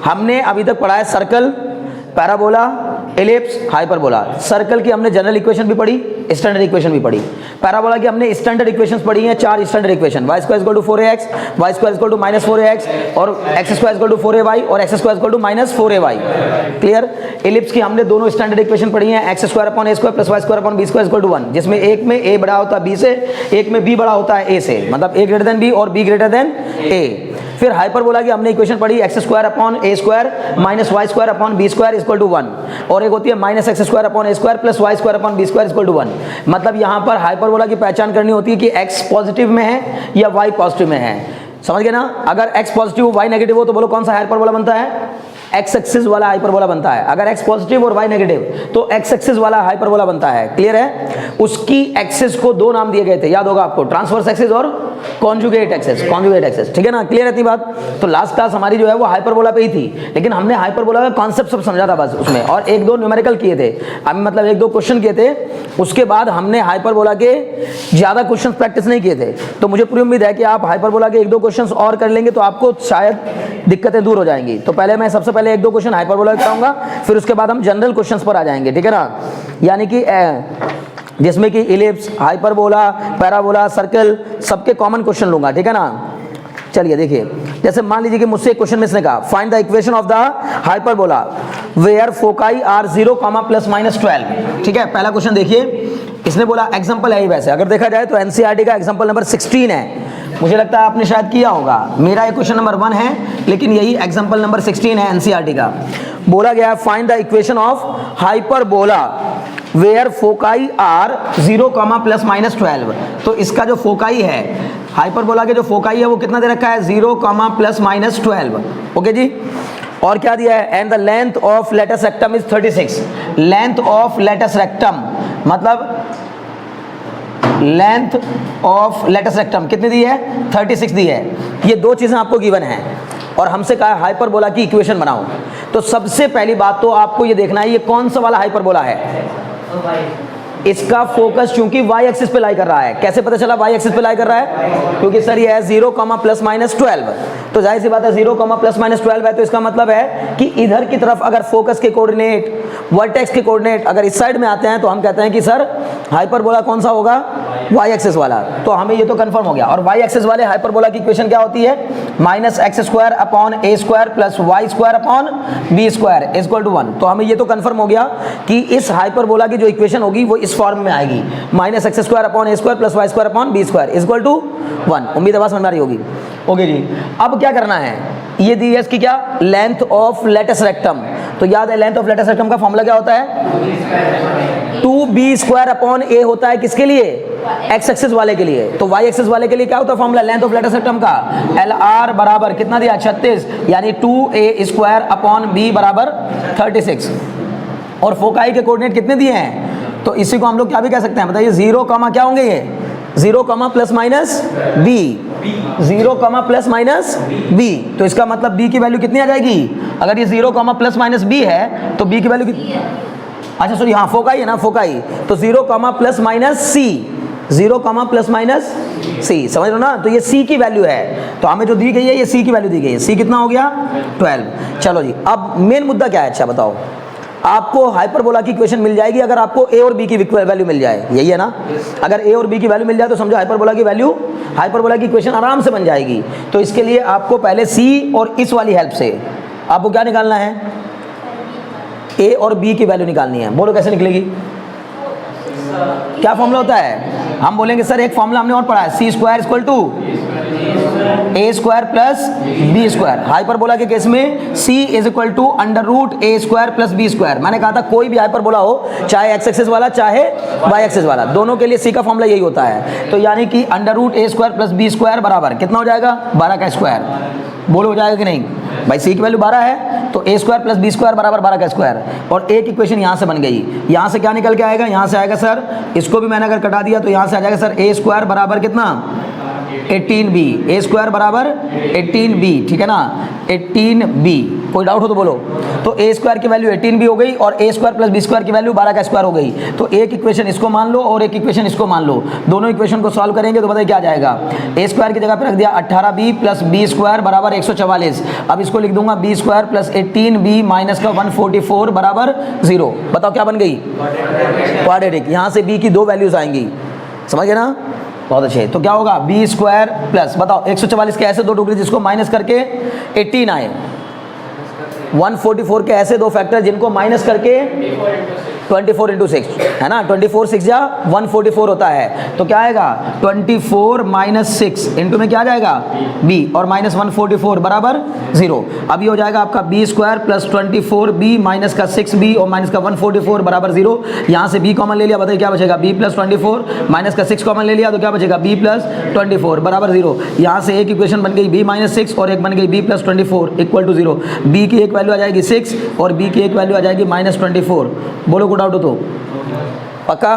हमने अभी तक पढ़ा है circle, parabola, ellipse, hyperbola. Circle की हमने जनरल इक्वेशन भी पढ़ी, स्टैंडर्ड इक्वेशन भी पढ़ी। पैराबोला की हमने स्टैंडर्ड इक्वेशंस पढ़ी हैं, 4 standard equation, y square equal to 4ax, y square equal to -4ax और x square equal to 4ay और x square equal to -4ay। Clear. Ellipse की हमने दोनों स्टैंडर्ड इक्वेशन पढ़ी हैं, x square upon a square plus y square upon b square equal to 1, जिसमें एक में a बड़ा होता है b से, एक में b बड़ा होता है a से, मतलब a ग्रेटर देन b और b ग्रेटर देन a। फिर हाइपरबोला की हमने इक्वेशन पढ़ी, x square upon a square minus y square upon b square equal to 1, और एक होती है minus x square upon a square plus y square upon b square equal to 1। मतलब यहाँ पर हाइपरबोला की पहचान करनी होती है कि x पॉजिटिव में है या y पॉजिटिव में है। समझ गए ना। अगर x पॉजिटिव हो y नेगेटिव हो तो बोलो कौन सा हाइपरबोला बनता है, x एक्सिस वाला हाइपरबोला बनता है। अगर x पॉजिटिव और y नेगेटिव तो x एक्सिस वाला हाइपरबोला बनता है। क्लियर है। उसकी एक्सिस को दो नाम दिए गए थे, याद होगा आपको, ट्रांसवर्स एक्सिस और कॉन्जुगेट एक्सिस, कॉन्जुगेट एक्सिस। ठीक है ना, क्लियर है इतनी बात। तो लास्ट क्लास हमारी जो है वो हाइपरबोला पे ही थी, लेकिन हमने हाइपरबोला का कॉन्सेप्ट सब समझा था बस उसमें, और एक दो न्यूमेरिकल किए थे, अभी मतलब एक दो क्वेश्चन किए थे। उसके बाद हमने हाइपरबोला के ज्यादा क्वेश्चन प्रैक्टिस नहीं किए थे। तो मुझे पूरी उम्मीद है कि आप हाइपरबोला के एक दो क्वेश्चन और कर लेंगे तो आपको शायद दिक्कतें दूर हो जाएंगी। तो पहले मैं सबसे पहले एक दो क्वेश्चन हाइपरबोला कराऊंगा, फिर उसके बाद हम जनरल क्वेश्चंस पर आ जाएंगे। ठीक है ना, यानी कि जिसमें कि इलिप्स, हाइपरबोला, पैराबोला, सर्कल, सबके कॉमन क्वेश्चन लूंगा। ठीक है ना। चलिए देखिए, जैसे मान लीजिए कि मुझसे एक क्वेश्चन में इसने कहा find the equation of the hyperbola where foci are 0, ±12। ठीक है, पहला क्वेश्चन देखिए, इसने बोला एग्जांपल है ही। वैसे अगर देखा जाए तो एनसीईआरटी का एग्जांपल नंबर 16 है, मुझे लगता है आपने शायद किया होगा। मेरा ये क्वेश्चन नंबर 1 है, लेकिन यही एग्जांपल नंबर 16 है एनसीईआरटी का। बोला गया है find the equation of hyperbola where foci are 0, ±12। तो इसका जो फोकाई है, हाइपरबोला के जो फोकाई है वो कितना दे रखा है, 0, ±12। ओके जी। और क्या दिया है, and the length of latus rectum is 36। Length of latus rectum मतलब लेंथ ऑफ लेटस रेक्टम कितनी दी है, 36 दी है। ये दो चीजें आपको गिवन है और हमसे कहा हाइपरबोला की इक्वेशन बनाओ। तो सबसे पहली बात तो आपको ये देखना है ये कौन सा वाला हाइपरबोला है। इसका फोकस चूंकि y एक्सिस पे लाई कर रहा है। कैसे पता चला y एक्सिस पे लाई कर रहा है, क्योंकि सर ये है 0, ±12। तो जाहिर सी बात है 0, ±12 है, तो इसका मतलब है कि इधर की तरफ अगर फोकस के कोऑर्डिनेट, वर्टेक्स के कोऑर्डिनेट अगर इस साइड में आते हैं तो हम कहते हैं कि सर हाइपरबोला कौन सा होगा, y एक्सिस वाला। तो हमें ये तो कंफर्म हो गया। और y एक्सिस वाले हाइपरबोला की इक्वेशन क्या होती है, -x² upon a² plus y square upon b square equal to 1। तो हमें ये तो कंफर्म हो गया कि इस हाइपरबोला की जो इक्वेशन होगी वो इस फॉर्म में आएगी, -x² upon a² plus y square upon b square equal to 1। उम्मीद है बात समझ में आ रही होगी। ओके जी, अब क्या करना है, ये दी है इसकी क्या, लेंथ ऑफ लेटस रेक्टम। तो याद है लेंथ ऑफ लेटस रेक्टम का फॉर्मूला क्या होता है, 2b² अपॉन a होता है किसके लिए, x एक्सिस वाले के लिए। तो y एक्सिस वाले के लिए क्या होता है formula, length of latus rectum का LR बराबर कितना दिया, 36, यानी 2a² अपॉन b बराबर 36। और फोकाई के कोऑर्डिनेट कितने दिए हैं, तो इसी को हम लोग क्या भी कह सकते हैं, बताइए 0, क्या होंगे ये, 0, ±b, 0, ±b। तो इसका मतलब b की वैल्यू कितनी आ जाएगी, अगर ये 0, ±b है तो b की वैल्यू कितनी, अच्छा सॉरी हाँ फोकाई है ना, फोकाई, तो 0, ±c, 0, ±c, समझ लो ना। तो ये c की वैल्यू है, तो हमें जो दी गई है ये c की वैल्यू दी गई है। c कितना हो गया, 12। चलो जी, अब मेन मुद्दा क्या है, अच्छा बताओ, आपको हाइपरबोला की इक्वेशन मिल जाएगी अगर आपको a और b की वैल्यू मिल जाए, यही है ना। अगर a और b की वैल्यू मिल जाए तो समझो हाइपरबोला की वैल्यू, हाइपरबोला की इक्वेशन आराम से बन जाएगी। तो इसके लिए आपको पहले c और इस वाली हेल्प से आपको क्या निकालना है, a और b की वैल्यू निकालनी है। बोलो कैसे निकलेगी, क्या फॉर्मूला होता है, हम बोलेंगे सर एक फॉर्मूला हमने और पढ़ा है, c² equal to a² plus b²। Hyperbola के केस में c is equal to √a² plus b²। मैंने कहा था कोई भी हाइपरबोला हो, चाहे x एक्सिस वाला चाहे y एक्सिस वाला, दोनों के लिए c का फॉर्मूला यही होता है। तो यानी कि √a² प्लस b² बराबर कितना हो जाएगा, 12 का स्क्वायर। बोलो हो जाएगा कि नहीं भाई, c की वैल्यू 12 है तो a² प्लस b² बराबर 12 का स्क्वायर। और एक इक्वेशन यहाँ से बन गई, यहाँ से क्या निकल के आएगा, यहाँ से आएगा सर, इसको भी मैंने अगर कटा दिया तो यहाँ से आ जाएगा सर a² बराबर कितना, 18b, ए स्क्वायर बराबर 18b, ठीक है ना, 18b। कोई डाउट हो तो बोलो। तो ए स्क्वायर की वैल्यू 18b हो गई और ए स्क्वायर प्लस बी स्क्वायर की वैल्यू 12 का स्क्वायर हो गई। तो एक इक्वेशन इसको मान लो और एक इक्वेशन इसको मान लो, दोनों इक्वेशन को सॉल्व करेंगे तो बताइए क्या आ जाएगा। ए स्क्वायर की जगह पे रख दिया 18b प्लस बी स्क्वायर बराबर 144। अब इसको लिख दूंगा B square plus 18b minus का 144 बराबर 0। बताओ क्या बन गई, क्वाड्रेटिक। यहाँ से b की दो वैल्यूज आएंगी, समझ गए ना, बहुत अच्छे। तो क्या होगा, बी स्क्वायर प्लस, बताओ 144 के ऐसे दो टुकड़े जिसको माइनस करके 18 आए, 144 के ऐसे दो फैक्टर जिनको माइनस करके 24 इंटू 6 है ना, 24 6 या 144 होता है। तो क्या आएगा 24 माइनस 6 इंटू में क्या आ जाएगा b और माइनस 144 बराबर 0। अब ये हो जाएगा आपका B square plus 24b minus का 6b और माइनस का 144 बराबर 0। यहाँ से b कॉमन ले लिया, बताइए क्या बचेगा, b प्लस 24 माइनस का 6 कॉमन ले लिया तो क्या बचेगा b प्लस 24 बराबर 0। यहाँ से एक इक्वेशन बन गई b माइनस 6 और एक बन गई b plus 24 equal to 0। b की एक वैल्यू आ जाएगी 6 और b की एक वैल्यू आ जाएगी माइनस 24। बोलो डाउट हो तो पक्का,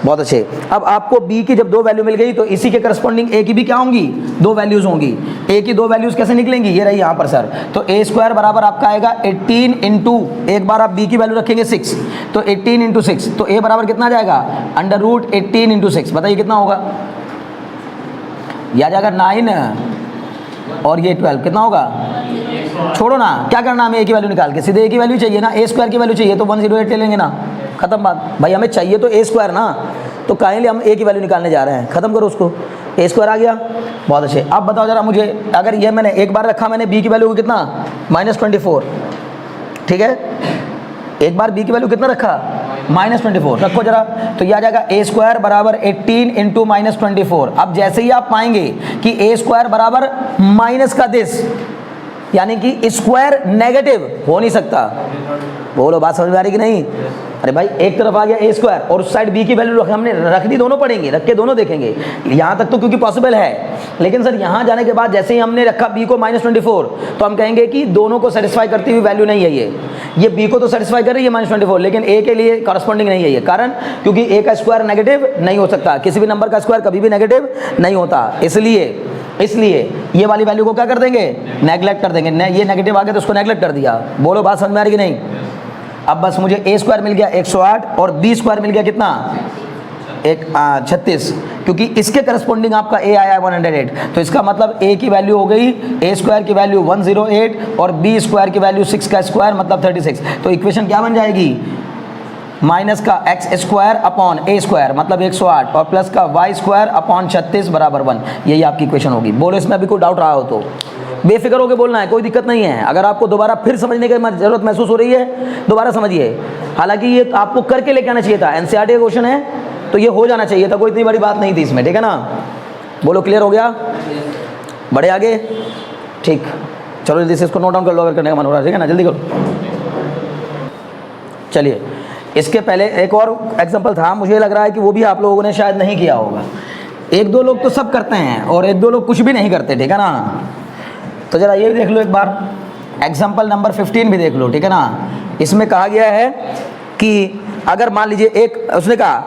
बहुत अच्छे। अब आपको b की जब दो वैल्यू मिल गई तो इसी के करस्पॉन्डिंग a की भी क्या होंगी, दो वैल्यूज होंगी। a की दो वैल्यूज कैसे निकलेंगी, ये रही यहाँ पर सर। तो a स्क्वायर बराबर आपका आएगा 18 इंटू, एक बार आप b की वैल्यू रखेंगे 6 तो 18 इंटू 6, तो a बराबर कितना आ जाएगा अंडर रूट 18 इंटू 6। बताइए कितना होगा, यह आ जाएगा 9 और ये 12, कितना होगा, छोड़ो ना, क्या करना हमें a की वैल्यू निकाल के, सीधे a की वैल्यू चाहिए ना, a स्क्वायर की वैल्यू चाहिए तो 108 ले लेंगे ना, खत्म बात। भाई हमें चाहिए तो a स्क्वायर ना, तो काइंडली हम a की वैल्यू निकालने जा रहे हैं, खत्म करो उसको, a स्क्वायर आ गया, बहुत अच्छे। अब बताओ जरा मुझे, अगर ये मैंने एक बार रखा मैंने b की वैल्यू कितना -24, ठीक है, एक बार b की वैल्यू कितना रखा -24 रखो जरा, तो ये आ जाएगा a स्क्वायर बराबर 18 इंटू -24। अब जैसे ही आप पाएंगे कि a स्क्वायर बराबर माइनस का दिस, यानी कि स्क्वायर नेगेटिव हो नहीं सकता। बोलो बात समझ में आ रही कि नहीं। अरे भाई एक तरफ आ गया ए स्क्वायर और उस साइड बी की वैल्यू हमने रख दी, दोनों पढ़ेंगे, रख के दोनों देखेंगे यहाँ तक तो क्योंकि पॉसिबल है। लेकिन सर यहाँ जाने के बाद जैसे ही हमने रखा बी को -24 तो हम कहेंगे कि दोनों को सेटिस्फाई करती हुई वैल्यू नहीं है ये बी को तो सेटिस्फाई कर रही है -24 लेकिन ए के लिए कॉरस्पॉन्डिंग नहीं है ये, कारण क्योंकि ए का स्क्वायर नेगेटिव नहीं हो सकता, किसी भी नंबर का स्क्वायर कभी भी नेगेटिव नहीं होता। इसलिए ये वाली वैल्यू को क्या कर देंगे, नेगलेक्ट कर देंगे। ये नेगेटिव आ गया तो उसको नेगलेक्ट कर दिया। बोलो बात समझ में आ रही कि नहीं। अब बस मुझे ए स्क्वायर मिल गया 108 और बी स्क्वायर मिल गया कितना 36, क्योंकि इसके करस्पॉन्डिंग आपका ए आया 108। तो इसका मतलब ए की वैल्यू हो गई, ए स्क्वायर की वैल्यू 108 और बी स्क्वायर की वैल्यू 6 का स्क्वायर मतलब 36। तो इक्वेशन क्या बन जाएगी, माइनस का x square upon a square मतलब 108 और प्लस का वाई स्क्वायर अपॉन 36 बराबर 1। यही आपकी इक्वेशन होगी। बोलो इसमें अभी कोई डाउट रहा हो तो बेफिक्र होकर बोलना है, कोई दिक्कत नहीं है। अगर आपको दोबारा फिर समझने की जरूरत महसूस हो रही है दोबारा समझिए, हालांकि ये आपको करके लेके आना चाहिए था, एनसीईआरटी का क्वेश्चन है तो ये हो जाना चाहिए था, कोई इतनी बड़ी बात नहीं थी इसमें, ठीक है ना। बोलो क्लियर हो गया, बढ़े आगे, ठीक। चलो जल्दी से इसको नोट डाउन कर लो अगर करने का मन हो रहा है, ठीक है ना, जल्दी करो। चलिए इसके पहले एक और एग्जाम्पल था, मुझे लग रहा है कि वो भी आप लोगों ने शायद नहीं किया होगा। एक दो लोग तो सब करते हैं और एक दो लोग कुछ भी नहीं करते, ठीक है ना। तो जरा ये भी देख लो एक बार, एग्जाम्पल नंबर 15 भी देख लो, ठीक है ना। इसमें कहा गया है कि अगर मान लीजिए एक, उसने कहा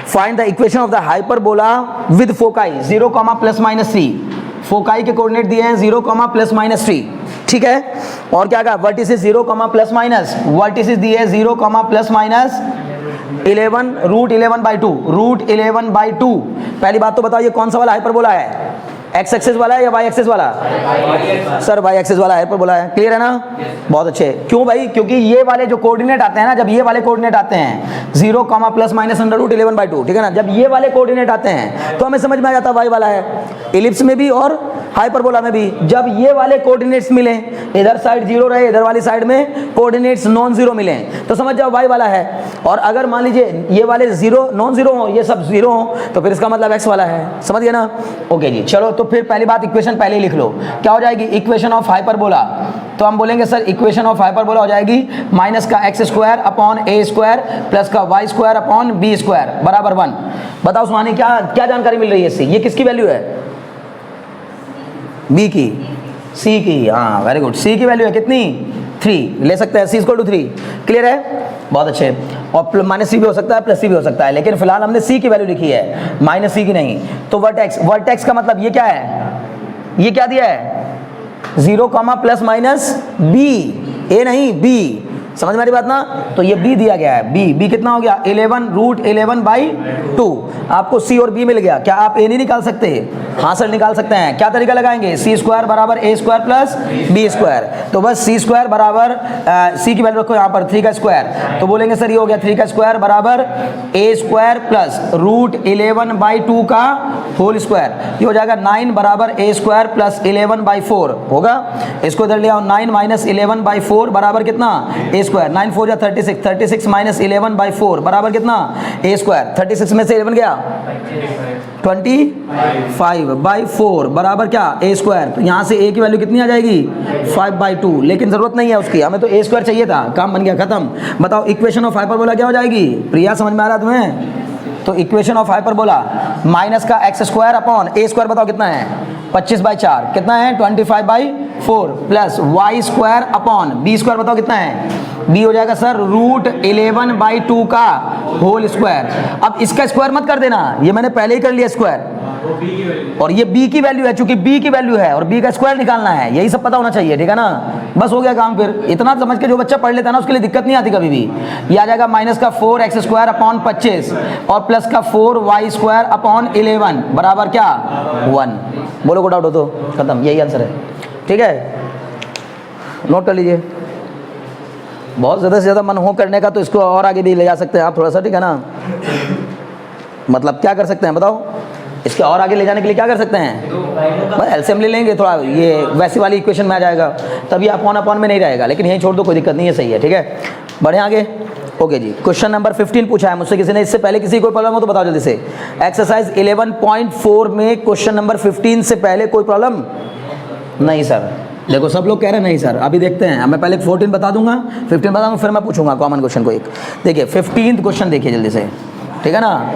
find the equation of the hyperbola with foci 0, ±3। Foci के कोऑर्डिनेट दिए हैं 0, ±3, ठीक है। और क्या कहा, वर्टिसेस 0, ±, वर्टिसेस दिए 0, ±11 √11/2, √11/2। पहली बात तो बताओ ये कौन सा वाला हाइपरबोला है, एक्स एक्सिस वाला है या वाई एक्सिस वाला, सर वाई एक्सिस वाला हाइपरबोला है, क्लियर है ना। बहुत अच्छे। क्यों भाई, क्योंकि ये वाले जो कोऑर्डिनेट आते हैं ना, जब ये वाले कोऑर्डिनेट आते हैं 0, ±, √11/2, ठीक है ना, जब ये वाले कोऑर्डिनेट आते हैं तो हमें समझ में आ जाता है वाई वाला है। इलिप्स में भी और हाइपरबोला में भी जब ये वाले कोऑर्डिनेट्स मिले, इधर साइड 0 रहे, इधर वाली साइड में कोऑर्डिनेट्स नॉन जीरो मिले तो समझ जाओ वाई वाला है। और अगर मान लीजिए ये वाले 0 नॉन जीरो हो, ये सब 0 हो, तो फिर इसका मतलब एक्स वाला है, समझ गए ना। ओके जी, चलो तो फिर पहली बात इक्वेशन पहले ही लिख लो, क्या हो जाएगी इक्वेशन ऑफ हाइपरबोला। तो हम बोलेंगे सर इक्वेशन ऑफ हाइपरबोला हो जाएगी माइनस का x square upon a square plus का y square upon b square बराबर 1। बताओ सुहानी क्या क्या जानकारी मिल रही है इससे, ये किसकी वैल्यू है, बी की, सी की, हाँ वेरी गुड, सी की वैल्यू है कितनी 3 ले सकते हैं, c इक्वल टू 3। क्लियर है, बहुत अच्छे। और माइनस सी भी हो सकता है, प्लस सी भी हो सकता है, लेकिन फिलहाल हमने c की वैल्यू लिखी है, माइनस सी की नहीं। तो वर्टेक्स, वर्टेक्स का मतलब ये क्या है, ये क्या दिया है 0 प्लस माइनस b, a नहीं b, समझ में आ रही बात ना। तो ये b दिया गया है, b कितना हो गया 11√11/2। आपको c और b मिल गया, क्या आप a नहीं निकाल सकते? हाँ सर निकाल सकते हैं। क्या तरीका लगाएंगे, c² बराबर a² प्लस b²। तो बस c² बराबर c की वैल्यू रखो यहाँ पर 3 का स्क्वायर, तो बोलेंगे सर ये हो गया 3 का स्क्वायर बराबर a² प्लस √11/2 का होल स्क्वायर। ये हो जाएगा 9 बराबर a² प्लस 11/4 होगा। इसको इधर ले आओ, 9 माइनस 11/4 बराबर कितना a²। 9 4 जा 36, 36 माइनस 11/4 बराबर कितना a²। 36 में से 11 गया 25/4 बराबर क्या a²। तो यहाँ से a की वैल्यू कितनी आ जाएगी 5/2, लेकिन जरूरत नहीं है उसकी, हमें तो a² चाहिए था, काम बन गया खत्म। बताओ इक्वेशन ऑफ हाइपरबोला क्या हो जाएगी, प्रिया समझ में आ रहा तुम्हें? तो इक्वेशन ऑफ हाइपरबोला माइनस का x² अपॉन a² बताओ कितना है 25/4, कितना है 25/4 प्लस y² अपॉन b² बताओ कितना है, b हो जाएगा सर √11/2 का होल स्क्वायर। अब इसका स्क्वायर मत कर देना, ये मैंने पहले ही कर लिया स्क्वायर, और ये b की वैल्यू है, चूंकि b की वैल्यू है और b का स्क्वायर निकालना है, यही सब पता होना चाहिए, ठीक है ना। बस हो गया काम। फिर इतना समझ के जो बच्चा पढ़ लेता है ना उसके लिए दिक्कत नहीं आती कभी भी। ये आ जाएगा माइनस का 4x² अपॉन 25 और प्लस का 4y² अपॉन 11 बराबर क्या 1। बोलो को डाउट हो तो खत्म, यही आंसर है, ठीक है। नोट कर लीजिए, बहुत ज़्यादा से ज़्यादा मन हो करने का तो इसको और आगे भी ले जा सकते हैं आप थोड़ा सा, ठीक है ना। मतलब क्या कर सकते हैं बताओ, इसके और आगे ले जाने के लिए क्या कर सकते हैं, बस एलसीएम ले लेंगे, थोड़ा ये वैसी वाली इक्वेशन में आ जाएगा, तभी अपॉन में नहीं रहेगा, लेकिन यहीं छोड़ दो कोई दिक्कत नहीं है, सही है, ठीक है। बढ़े आगे, ओके जी। क्वेश्चन नंबर 15 पूछा है मुझसे किसी ने, इससे पहले किसी को प्रॉब्लम हो तो बताओ जल्दी से। एक्सरसाइज 11.4 में क्वेश्चन नंबर 15 से पहले कोई प्रॉब्लम नहीं सर। देखो सब लोग कह रहे हैं नहीं सर, अभी देखते हैं। मैं पहले 14 बता दूंगा, 15 बता दूंगा, फिर मैं पूछूंगा कॉमन क्वेश्चन को एक। देखिए 15th क्वेश्चन देखिए जल्दी से, ठीक है ना।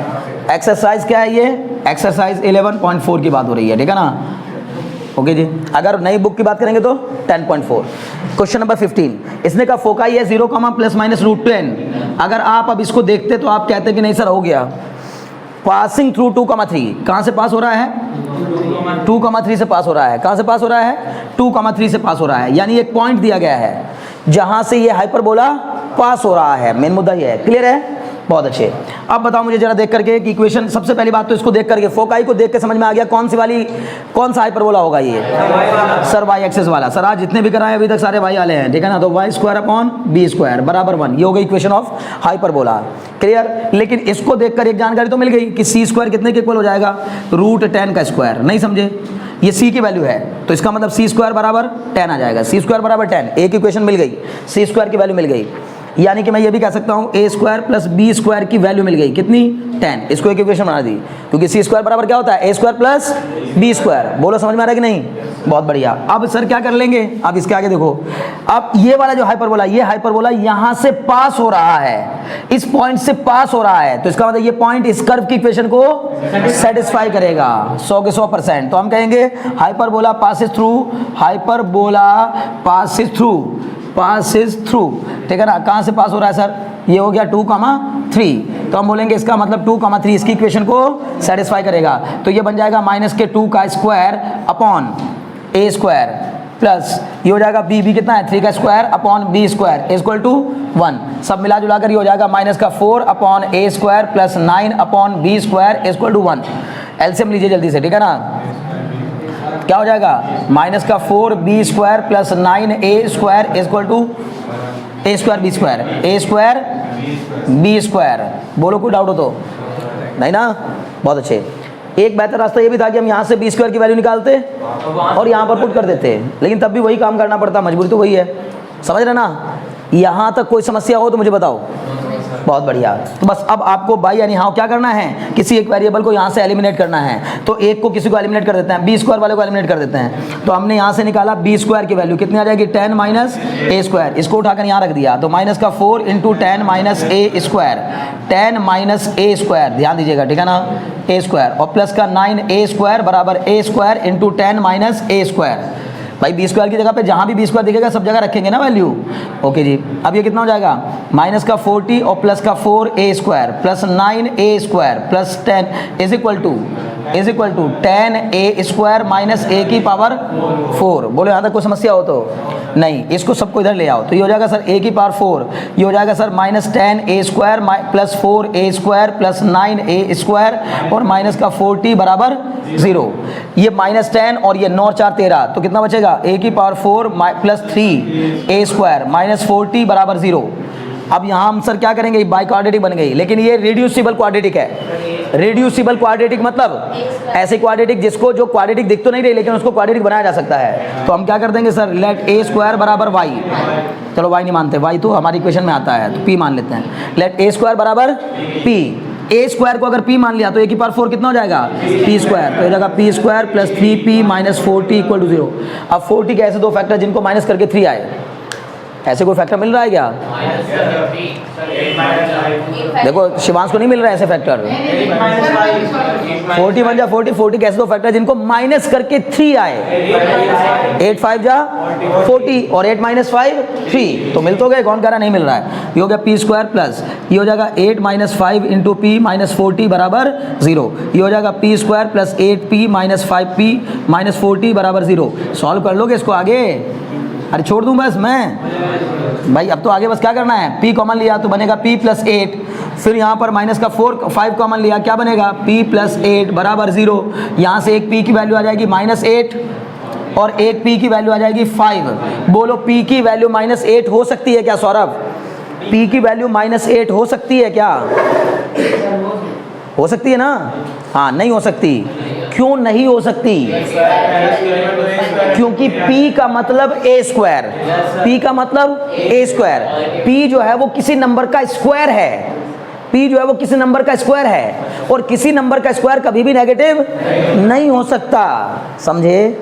एक्सरसाइज क्या है ये, एक्सरसाइज 11.4 की बात हो रही है, ठीक है ना। ओके जी, अगर नई बुक की बात करेंगे तो 10.4। क्वेश्चन नंबर 15, इसने का फोकाई है 0, प्लस माइनस √10। अगर आप अब इसको देखते तो आप कहते कि नहीं सर हो गया, पासिंग थ्रू 2,3, कहाँ से पास हो रहा है 2,3 से पास हो रहा है। कहाँ से पास हो रहा है 2,3 से पास हो रहा है, यानी एक पॉइंट दिया गया है जहां से ये हाइपरबोला पास हो रहा है। मेन मुद्दा ये है, क्लियर है, बहुत अच्छे। अब बताओ मुझे जरा देख करके कि इक्वेशन, सबसे पहली बात तो इसको देख करके, फोकाई को देख के समझ में आ गया कौन सी वाली, कौन सा हाइपरबोला होगा ये सर y एक्सिस वाला। सर आज जितने भी कराए अभी तक सारे y वाले हैं, ठीक है ना। तो y² अपॉन b² बराबर 1, ये हो गई इक्वेशन ऑफ हाइपरबोला, क्लियर। लेकिन इसको देखकर एक जानकारी तो मिल गई कि c² कितने के इक्वल हो जाएगा √10 का स्क्वायर। नहीं समझे, ये c की वैल्यू है तो इसका मतलब c² बराबर 10 आ जाएगा। c² बराबर 10, एक इक्वेशन मिल गई, c² की वैल्यू मिल गई, यानी कि मैं ये भी कह सकता हूँ a² प्लस b² की वैल्यू मिल गई कितनी 10। इसको एक इक्वेशन बना दी, क्योंकि c² बराबर क्या होता है a² प्लस b²। बोलो समझ में आ रहा है कि नहीं, बहुत बढ़िया। अब सर क्या कर लेंगे, अब इसके आगे देखो, अब ये वाला जो हाइपरबोला, ये हाइपरबोला यहाँ से पास हो रहा है, इस पॉइंट से पास हो रहा है, तो इसका मतलब ये पॉइंट इस कर्व की इक्वेशन को सेटिस्फाई करेगा 100 के 100%। तो हम कहेंगे hyperbola passes through, hyperbola passes through, ठीक है ना। कहाँ से पास हो रहा है सर, ये हो गया 2,3, तो हम बोलेंगे इसका मतलब 2,3 इसकी इक्वेशन को सेटिस्फाई करेगा। तो ये बन जाएगा माइनस के 2 का स्क्वायर अपॉन a² प्लस ये हो जाएगा b कितना है 3 का square upon b² equal to 1। सब मिला जुला कर ये हो जाएगा माइनस का 4 upon a² plus 9 upon b² equal to 1। LCM लीजिए जल्दी से, ठीक है ना। क्या हो जाएगा माइनस का 4b² plus 9a² equal to a² b²। बोलो कोई डाउट हो तो नहीं ना, बहुत अच्छे। एक बेहतर रास्ता ये भी था कि हम यहाँ से b² की वैल्यू निकालते और यहाँ पर पुट कर देते, लेकिन तब भी वही काम करना पड़ता, मजबूरी तो वही है, समझ रहे ना। यहाँ तक कोई समस्या हो तो मुझे बताओ, बहुत बढ़िया। तो बस अब आपको बाई यानी हाउ क्या करना है, किसी एक वेरिएबल को यहाँ से एलिमिनेट करना है। तो एक को किसी को एलिमिनेट कर देते हैं, b² वाले को एलिमिनेट कर देते हैं। तो हमने यहाँ से निकाला b² की वैल्यू कितनी आ जाएगी 10 माइनस a², इसको उठाकर यहाँ रख दिया, तो माइनस का 4 into 10 minus a², 10 minus a², ध्यान दीजिएगा, ठीक है ना, a² और प्लस का 9a² बराबर a² इंटू 10 माइनस a²। भाई बी स्क्वायर की जगह पे जहाँ भी बी स्क्वायर दिखेगा सब जगह रखेंगे ना वैल्यू। ओके जी, अब ये कितना हो जाएगा, माइनस का 40 और प्लस का 4a square plus 9a square plus 10 is equal to 10a square minus a की पावर 4। बोलो यहाँ तक कोई समस्या हो तो नहीं, इसको सबको इधर ले आओ तो ये हो जाएगा सर a की पावर 4, ये हो जाएगा sir minus 10a square plus 4a square plus 9a square और माइनस का 40 बराबर 0। ये माइनस 10 और ये 9 और 4 13, तो कितना बचेगा, a की power 4 plus 3a square minus 40 बराबर 0। अब यहाँ हम सर क्या करेंगे, बाई क्वाड्रेटिक बन गई, लेकिन ये रिड्यूसिबल क्वाड्रेटिक है। रिड्यूसिबल क्वाड्रेटिक मतलब ऐसे क्वाड्रेटिक जिसको जो क्वाड्रेटिक दिख तो नहीं रही लेकिन उसको क्वाड्रेटिक बनाया जा सकता है। तो हम क्या कर देंगे सर, लेट a स्क्वायर बराबर y, चलो y नहीं मानते, y तो हमारी इक्वेशन में आता है तो p मान लेते हैं। लेट a स्क्वायर बराबर p, a स्क्वायर को अगर p मान लिया तो a की पावर 4 कितना हो जाएगा, p स्क्वायर, तो हो जाएगा p square plus 3p minus 40 equal to 0। अब 40 के ऐसे दो फैक्टर जिनको माइनस करके 3 आए, ऐसे कोई फैक्टर मिल रहा है क्या? देखो शिवांश को नहीं मिल रहा है ऐसे फैक्टर। 40 1 जा 40, 40 के ऐसे दो फैक्टर जिनको माइनस करके 3 आए, 8 5 जा 40 और 8 माइनस 5 3, तो मिल तो गए, कौन कह रहा नहीं मिल रहा है। ये हो गया p स्क्वायर प्लस ये हो जाएगा 8 माइनस 5 इंटू p माइनस 40 बराबर 0। ये हो जाएगा p square plus 8p minus 5p minus 40 बराबर 0। सॉल्व कर लोगे इसको आगे, अरे छोड़ दूं बस मैं भाई, अब तो आगे बस क्या करना है, p कॉमन लिया तो बनेगा p प्लस 8, फिर यहाँ पर माइनस का 5 कॉमन लिया, क्या बनेगा p प्लस 8 बराबर 0। यहाँ से एक p की वैल्यू आ जाएगी माइनस 8 और एक p की वैल्यू आ जाएगी 5। बोलो p की वैल्यू माइनस 8 हो सकती है क्या सौरभ, p की वैल्यू माइनस 8 हो सकती है क्या, हो सकती है ना? हाँ नहीं हो सकती, क्यों नहीं हो सकती, क्योंकि p का मतलब a स्क्वायर, p का मतलब a स्क्वायर, p जो है वो किसी नंबर का स्क्वायर है, p जो है वो किसी नंबर का स्क्वायर है और किसी नंबर का स्क्वायर कभी भी नेगेटिव नहीं हो सकता, समझे?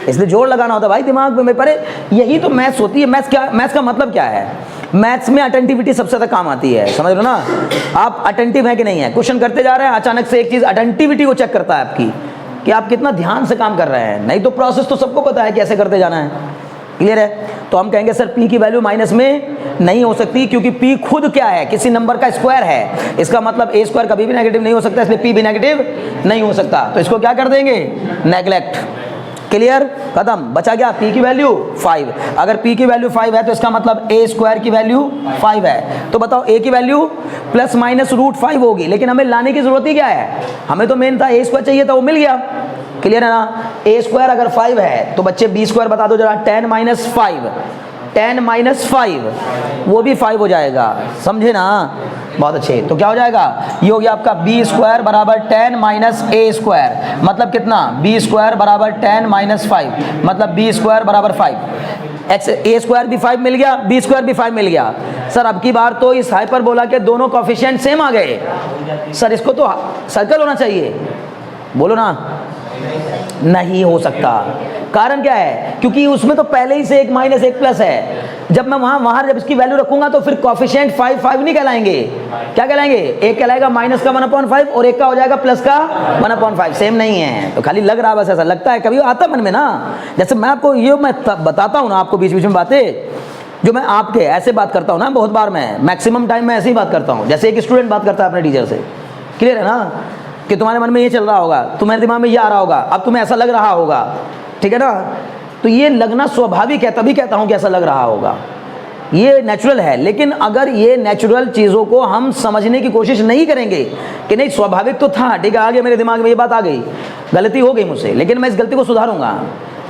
इसलिए जोर लगाना होता है भाई दिमाग में, पर यही तो मैथ्स होती है। मैथ्स का मतलब क्या है, मैथ्स में अटेंटिविटी सबसे ज़्यादा काम आती है, समझ लो ना। आप अटेंटिव है कि नहीं है, क्वेश्चन करते जा रहे हैं, अचानक से एक चीज़ अटेंटिविटी को चेक करता है आपकी कि आप कितना ध्यान से काम कर रहे हैं। नहीं तो प्रोसेस तो सबको पता है कैसे करते जाना है, क्लियर है? तो हम कहेंगे सर p की वैल्यू माइनस में नहीं हो सकती क्योंकि p खुद क्या है, किसी नंबर का स्क्वायर है। इसका मतलब a स्क्वायर कभी भी नेगेटिव नहीं हो सकता, इसलिए p भी नेगेटिव नहीं हो सकता। तो इसको क्या कर देंगे, नेगलेक्ट, क्लियर, खत्म। बचा गया p की वैल्यू 5। अगर p की वैल्यू 5 है तो इसका मतलब a स्क्वायर की वैल्यू 5 है। तो बताओ a की वैल्यू प्लस माइनस रूट 5 होगी, लेकिन हमें लाने की जरूरत ही क्या है, हमें तो मेन था a स्क्वायर चाहिए था, वो मिल गया, क्लियर है ना। a स्क्वायर अगर 5 है तो बच्चे b स्क्वायर बता दो जरा, 10 माइनस 5, 10 माइनस 5 वो भी 5 हो जाएगा, समझे ना, बहुत अच्छे। तो क्या हो जाएगा, ये हो गया आपका b स्क्वायर बराबर 10 माइनस a स्क्वायर, मतलब कितना, b स्क्वायर बराबर 10 माइनस 5, मतलब b स्क्वायर बराबर 5। एक्स a स्क्वायर भी 5 मिल गया, b स्क्वायर भी 5 मिल गया। सर अब की बार तो इस हाइपरबोला के दोनों कोफिशिएंट सेम आ गए, सर इसको तो सर्कल होना चाहिए, बोलो ना, नहीं हो सकता। कारण क्या है, क्योंकि उसमें तो पहले ही से एक माइनस एक प्लस है। जब मैं वहां जब इसकी वैल्यू रखूंगा तो फिर कोफिशिएंट 5 नहीं कहलाएंगे, क्या कहलाएंगे, एक कहलाएगा माइनस का 1/5 और एक का हो जाएगा प्लस का 1/5, सेम नहीं है। तो खाली लग रहा है, बस ऐसा लगता है, कभी आता मन में ना। जैसे मैं आपको ये मैं बताता हूँ ना, आपको बीच बीच में बातें जो मैं आपके ऐसे बात करता हूँ ना, बहुत बार मैं मैक्सिमम टाइम मैं ऐसे ही बात करता हूँ, जैसे एक स्टूडेंट बात करता है अपने टीचर से, क्लियर है ना, कि तुम्हारे मन में ये चल रहा होगा, तुम्हारे दिमाग में ये आ रहा होगा, अब तुम्हें ऐसा लग रहा होगा, ठीक है ना। तो ये लगना स्वाभाविक है, तभी कहता हूँ कि ऐसा लग रहा होगा, ये नेचुरल है। लेकिन अगर ये नेचुरल चीज़ों को हम समझने की कोशिश नहीं करेंगे कि नहीं स्वाभाविक तो था, ठीक है, आगे मेरे दिमाग में ये बात आ गई, गलती हो गई मुझसे, लेकिन मैं इस गलती को सुधारूंगा,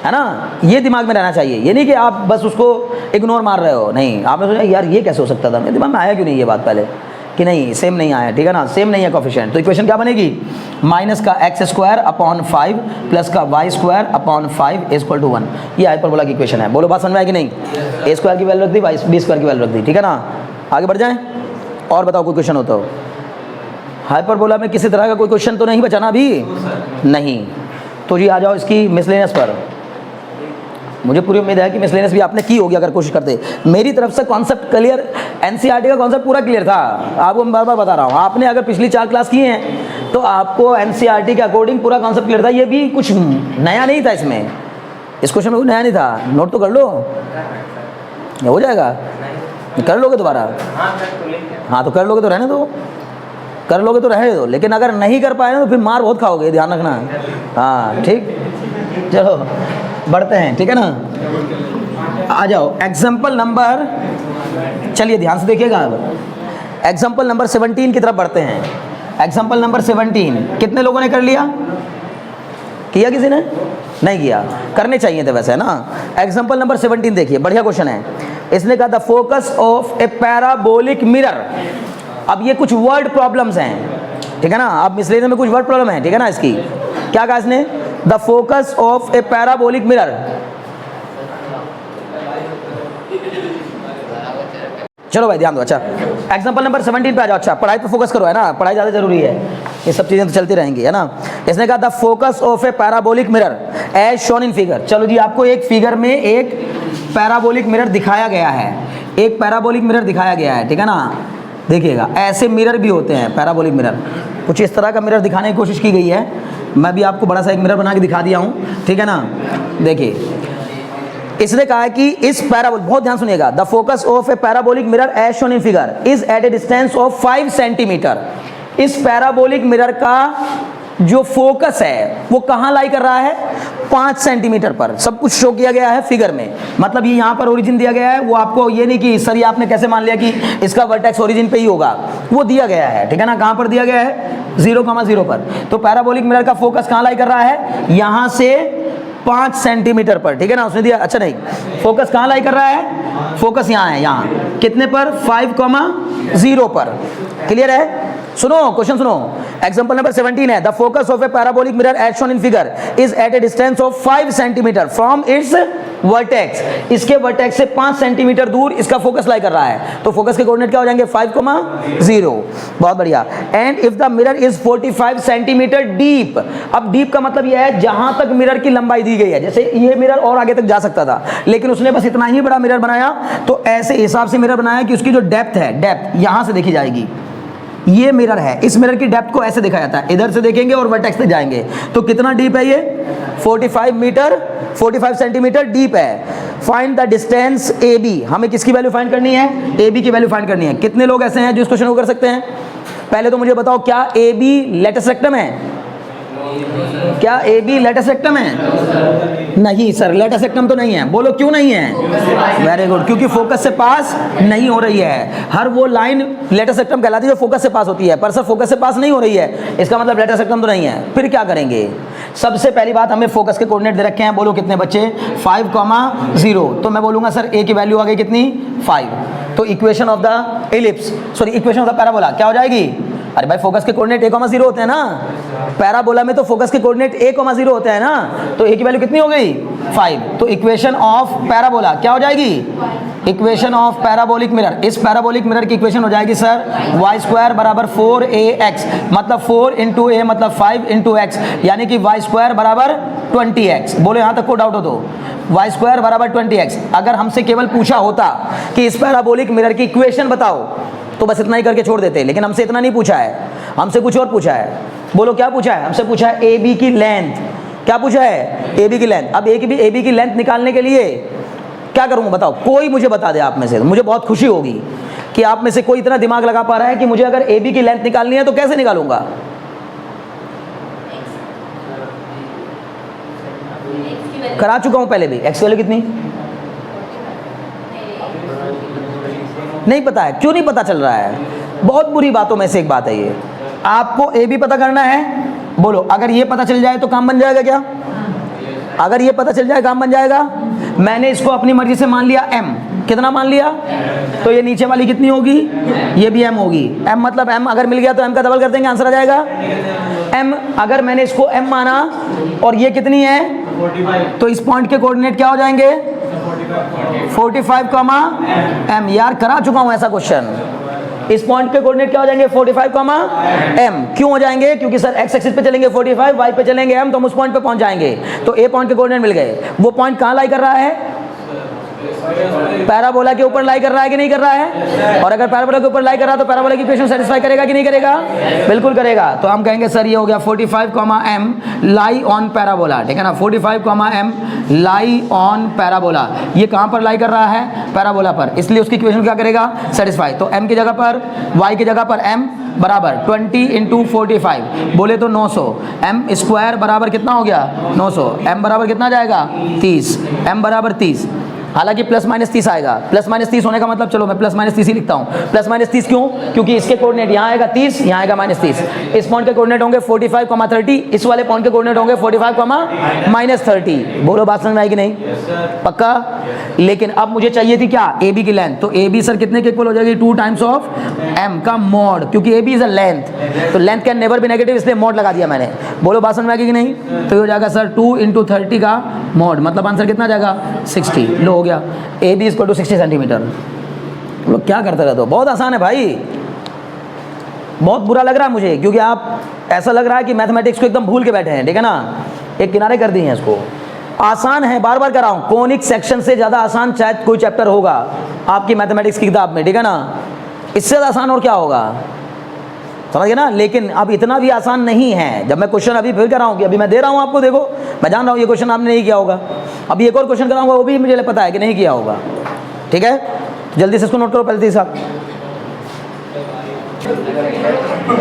है ना, ये दिमाग में रहना चाहिए। ये नहीं कि आप बस उसको इग्नोर मार रहे हो, नहीं, आपने सोचा यार ये कैसे हो सकता था, मेरे दिमाग में आया क्यों नहीं ये बात पहले, कि नहीं सेम नहीं आया, ठीक है ना, सेम नहीं है कोफिशिएंट। तो इक्वेशन क्या बनेगी, माइनस का एक्स स्क्वायर अपॉन 5 प्लस का y square upon 5 equal to 1, ये हाइपरबोला की इक्वेशन है। बोलो बात समझ में आएगी नहीं, ए स्क्वायर की वैल्यू रख दी, बी स्क्वायर की वैल्यू रख दी, ठीक है ना। आगे बढ़ जाएं और बताओ कोई क्वेश्चन हो तो। हाइपरबोला में किसी तरह का कोई क्वेश्चन तो नहीं बचा ना अभी, नहीं, तो जी आ जाओ इसकी मिसलेनियस पर। मुझे पूरी उम्मीद है कि मिसलेनियस भी आपने की होगी अगर कोशिश करते। मेरी तरफ से कॉन्सेप्ट क्लियर, एनसीईआरटी का कॉन्सेप्ट पूरा क्लियर था, आपको मैं बार बार बता रहा हूँ। आपने अगर पिछली 4 क्लास की हैं तो आपको एनसीईआरटी के अकॉर्डिंग पूरा कॉन्सेप्ट क्लियर था, ये भी कुछ नया नहीं था इसमें, इस क्वेश्चन में कोई नया नहीं था, नोट तो कर लो, हो जाएगा। कर लोगे दोबारा? हाँ तो कर लोगे तो रहने दो, कर लोगे तो रहने दो, लेकिन अगर नहीं कर पाए ना तो फिर मार बहुत खाओगे, ध्यान रखना। हाँ ठीक, चलो बढ़ते हैं, ठीक है ना। आ जाओ एग्जाम्पल नंबर, चलिए ध्यान से देखिएगा, अब एग्जाम्पल नंबर 17 की तरफ बढ़ते हैं। एग्जाम्पल नंबर 17 कितने लोगों ने कर लिया? किया किसी ने? नहीं किया, करने चाहिए थे वैसे, है ना। एग्जाम्पल नंबर 17 देखिए, बढ़िया क्वेश्चन है। इसने कहा the focus of a parabolic mirror. अब ये कुछ वर्ड प्रॉब्लम्स हैं, ठीक है ना, अब मिसलेनियस में कुछ वर्ड प्रॉब्लम है, ठीक है ना। इसकी क्या कहा इसने? The focus of a parabolic mirror. चलो भाई ध्यान दो। अच्छा एग्जाम्पल नंबर 17 पे आ जाओ। अच्छा पढ़ाई पे फोकस करो, है ना, पढ़ाई ज़्यादा जरूरी है, ये सब चीज़ें तो चलती रहेंगी, है ना। इसने कहा the focus of a parabolic mirror as shown in figure. चलो जी, आपको एक फिगर में एक पैराबोलिक मिरर दिखाया गया है, एक पैराबोलिक मिरर दिखाया गया है, ठीक है ना। देखिएगा ऐसे मिरर भी होते हैं, पैराबोलिक मिरर, कुछ इस तरह का मिरर दिखाने की कोशिश की गई है। मैं भी आपको बड़ा सा एक मिरर बना के दिखा दिया हूँ, ठीक है ना। देखिए इसने कहा है कि इस पैराबोल, बहुत ध्यान सुनिएगा, the focus of a parabolic mirror as shown in figure is at a distance of 5 centimetre. इस पैराबोलिक मिरर का जो फोकस है वो कहाँ लाई कर रहा है? 5 सेंटीमीटर पर। सब कुछ शो किया गया है फिगर में, मतलब ये यहाँ पर ओरिजिन दिया गया है। वो आपको ये नहीं कि सर ये आपने कैसे मान लिया कि इसका वर्टेक्स ओरिजिन पे ही होगा, वो दिया गया है, ठीक है ना। कहाँ पर दिया गया है? 0,0 पर। तो पैराबोलिक मिरर का फोकस कहाँ लाई कर रहा है? यहाँ से 5 सेंटीमीटर पर, ठीक है ना, उसने दिया। अच्छा नहीं, फोकस कहाँ लाई कर रहा है? फोकस यहाँ है, यहाँ कितने पर? 5,0 पर। क्लियर है? सुनो क्वेश्चन सुनो, एग्जांपल नंबर 17 है the focus of a parabolic mirror as shown in figure is at a distance of 5 centimetre from its vertex. इसके वर्टेक्स से 5 सेंटीमीटर दूर इसका फोकस लाई कर रहा है, तो फोकस के कोऑर्डिनेट क्या हो जाएंगे? 5,0। बहुत बढ़िया। And if the mirror is 45 centimetre deep. अब डीप का मतलब यह है जहां तक मिरर की लंबाई दी गई है, जैसे ये मिरर और आगे तक जा सकता था, लेकिन उसने बस इतना ही बड़ा मिरर बनाया, तो ऐसे हिसाब से मिरर बनाया कि उसकी जो डेप्थ है, डेप्थ यहां से देखी जाएगी। ये मिरर है, इस मिरर की डेप्थ को ऐसे दिखाया जाता है, इधर से देखेंगे और वर्टेक्स पे जाएंगे, तो कितना डीप है ये? 45 सेंटीमीटर डीप है। Find the distance A B. हमें किसकी वैल्यू फाइंड करनी है? ए बी की वैल्यू फाइंड करनी है। कितने लोग ऐसे हैं जो इस क्वेश्चन को कर सकते हैं? पहले तो मुझे बताओ, क्या ए बी लेटस रेक्टम है? क्या ए बी लेटस रेक्टम है? नहीं सर, लेटस रेक्टम तो नहीं है। बोलो क्यों नहीं है? वेरी गुड, क्योंकि फोकस से पास नहीं हो रही है। हर वो लाइन लेटस रेक्टम कहलाती है जो फोकस से पास होती है, पर सर फोकस से पास नहीं हो रही है, इसका मतलब लेटस रेक्टम तो नहीं है। फिर क्या करेंगे? सबसे पहली बात, हमें फोकस के कोऑर्डिनेट दे रखे हैं, बोलो कितने बच्चे? 5,0। तो मैं बोलूंगा सर ए की वैल्यू आ गई कितनी? 5। तो equation of the ellipse, sorry equation of the parabola क्या हो जाएगी? अरे भाई फोकस के कोऑर्डिनेट 1,0 होते हैं ना, पैराबोला में तो फोकस के कोऑर्डिनेट 1,0 होते हैं ना, तो ए की वैल्यू कितनी हो गई? 5। तो इक्वेशन ऑफ पैराबोला क्या हो जाएगी? इक्वेशन ऑफ पैराबोलिक मिरर, इस पैराबोलिक मिरर की इक्वेशन हो जाएगी सर y² बराबर 4ax, मतलब 4 इंटू ए मतलब 5 इंटू एक्स, यानी कि y² बराबर 20x। बोलो यहाँ तक को डाउट हो तो y² बराबर 20x। अगर हमसे केवल पूछा होता कि इस पैराबोलिक मिरर की इक्वेशन बताओ, तो बस इतना ही करके छोड़ देते, लेकिन हमसे इतना नहीं पूछा है, हमसे कुछ और पूछा है। बोलो क्या पूछा है? हमसे पूछा है ए बी की लेंथ। क्या पूछा है? ए बी की लेंथ। अब ए बी की लेंथ निकालने के लिए क्या करूंगा बताओ? कोई मुझे बता दे आप में से, मुझे बहुत खुशी होगी कि आप में से कोई इतना दिमाग लगा पा रहा है कि मुझे अगर ए बी की लेंथ निकालनी है तो कैसे निकालूंगा? करा चुका हूं पहले भी। एक्स की वैल्यू कितनी? नहीं पता है। क्यों नहीं पता चल रहा है? बहुत बुरी बातों में से एक बात है ये। आपको ए बी पता करना है, बोलो अगर ये पता चल जाए तो काम बन जाएगा क्या? अगर ये पता चल जाए काम बन जाएगा। मैंने इसको अपनी मर्जी से मान लिया m, कितना मान लिया? तो ये नीचे वाली कितनी होगी? ये भी m होगी। m मतलब m अगर मिल गया तो m का डबल कर देंगे, आंसर आ जाएगा m। अगर मैंने इसको m माना और ये कितनी है, 45, तो इस पॉइंट के कोऑर्डिनेट क्या हो जाएंगे? 45, m। यार करा चुका हूं ऐसा क्वेश्चन। इस पॉइंट के कोऑर्डिनेट क्या हो जाएंगे? 45, m। क्यों हो जाएंगे? क्योंकि सर x एक्सिस पे चलेंगे 45, y पे चलेंगे m, तो हम उस पॉइंट पे पहुंच जाएंगे। तो a पॉइंट के कोऑर्डिनेट मिल गए। वो पॉइंट कहां लाई कर रहा है? पैराबोला के ऊपर लाई कर रहा है कि नहीं कर रहा है? और अगर पैराबोला के ऊपर लाई कर रहा है तो पैराबोला की इक्वेशन सेटिस्फाई करेगा कि नहीं करेगा? बिल्कुल करेगा। तो हम कहेंगे सर ये हो गया 45, m लाई ऑन पैराबोला, ठीक है ना। 45, m लाई ऑन पैराबोला, ये कहाँ पर लाई कर रहा है? पैराबोला पर, इसलिए उसकी इक्वेशन क्या करेगा? सेटिस्फाई। तो m की जगह पर, y की जगह पर m बराबर 20 × 45 बोले तो 900, m स्क्वायर बराबर कितना हो गया? 900। m बराबर कितना जाएगा? 30, m बराबर 30। हालांकि प्लस माइनस 30 आएगा, प्लस माइनस 30 होने का मतलब, चलो मैं प्लस माइनस 30 ही लिखता हूँ। प्लस माइनस 30 क्यों? क्योंकि इसके कोऑर्डिनेट यहाँ आएगा 30, यहाँ आएगा -30। इस पॉइंट के कोऑर्डिनेट होंगे 45, 30, इस वाले पॉइंट के कोऑर्डिनेट होंगे 45, -30। बोलो बात समझ में आएगी नहीं? पक्का? लेकिन अब मुझे चाहिए थी क्या? ए बी की लेंथ। तो ए बी सर कितने के इक्वल हो जाएगी? 2 टाइम्स ऑफ m का मॉड, क्योंकि A B is a length, तो length can never be negative, इसलिए मॉड लगा दिया मैंने। बोलो बात समझ में आएगी कि नहीं? तो ये हो जाएगा सर 2 × 30 का मॉड, मतलब आंसर कितना जाएगा? 60। लो हो गया, A B equal to 60 centimetre. लोग क्या करते रहते हो? बहुत आसान है भाई। बहुत बुरा लग रहा है मुझे, क्योंकि आप ऐसा लग रहा है कि मैथमेटिक्स को एकदम भूल के बैठे हैं, ठीक है ना। एक किनारे कर दिए हैं इसको। आसान है, बार बार कर रहा हूँ, कोनिक सेक्शन से ज़्यादा आसान शायद कोई चैप्टर होगा आपकी मैथमेटिक्स की किताब में, ठीक है ना। इससे ज़्यादा आसान और क्या होगा, समझ गए ना। लेकिन अब इतना भी आसान नहीं है। जब मैं क्वेश्चन अभी फिर कर रहा हूँ कि अभी मैं दे रहा हूँ आपको, देखो मैं जान रहा हूँ ये क्वेश्चन आपने नहीं किया होगा, अभी एक और क्वेश्चन कराऊंगा वो भी मुझे पता है कि नहीं किया होगा, ठीक है। जल्दी से इसको नोट करो पहले साहब।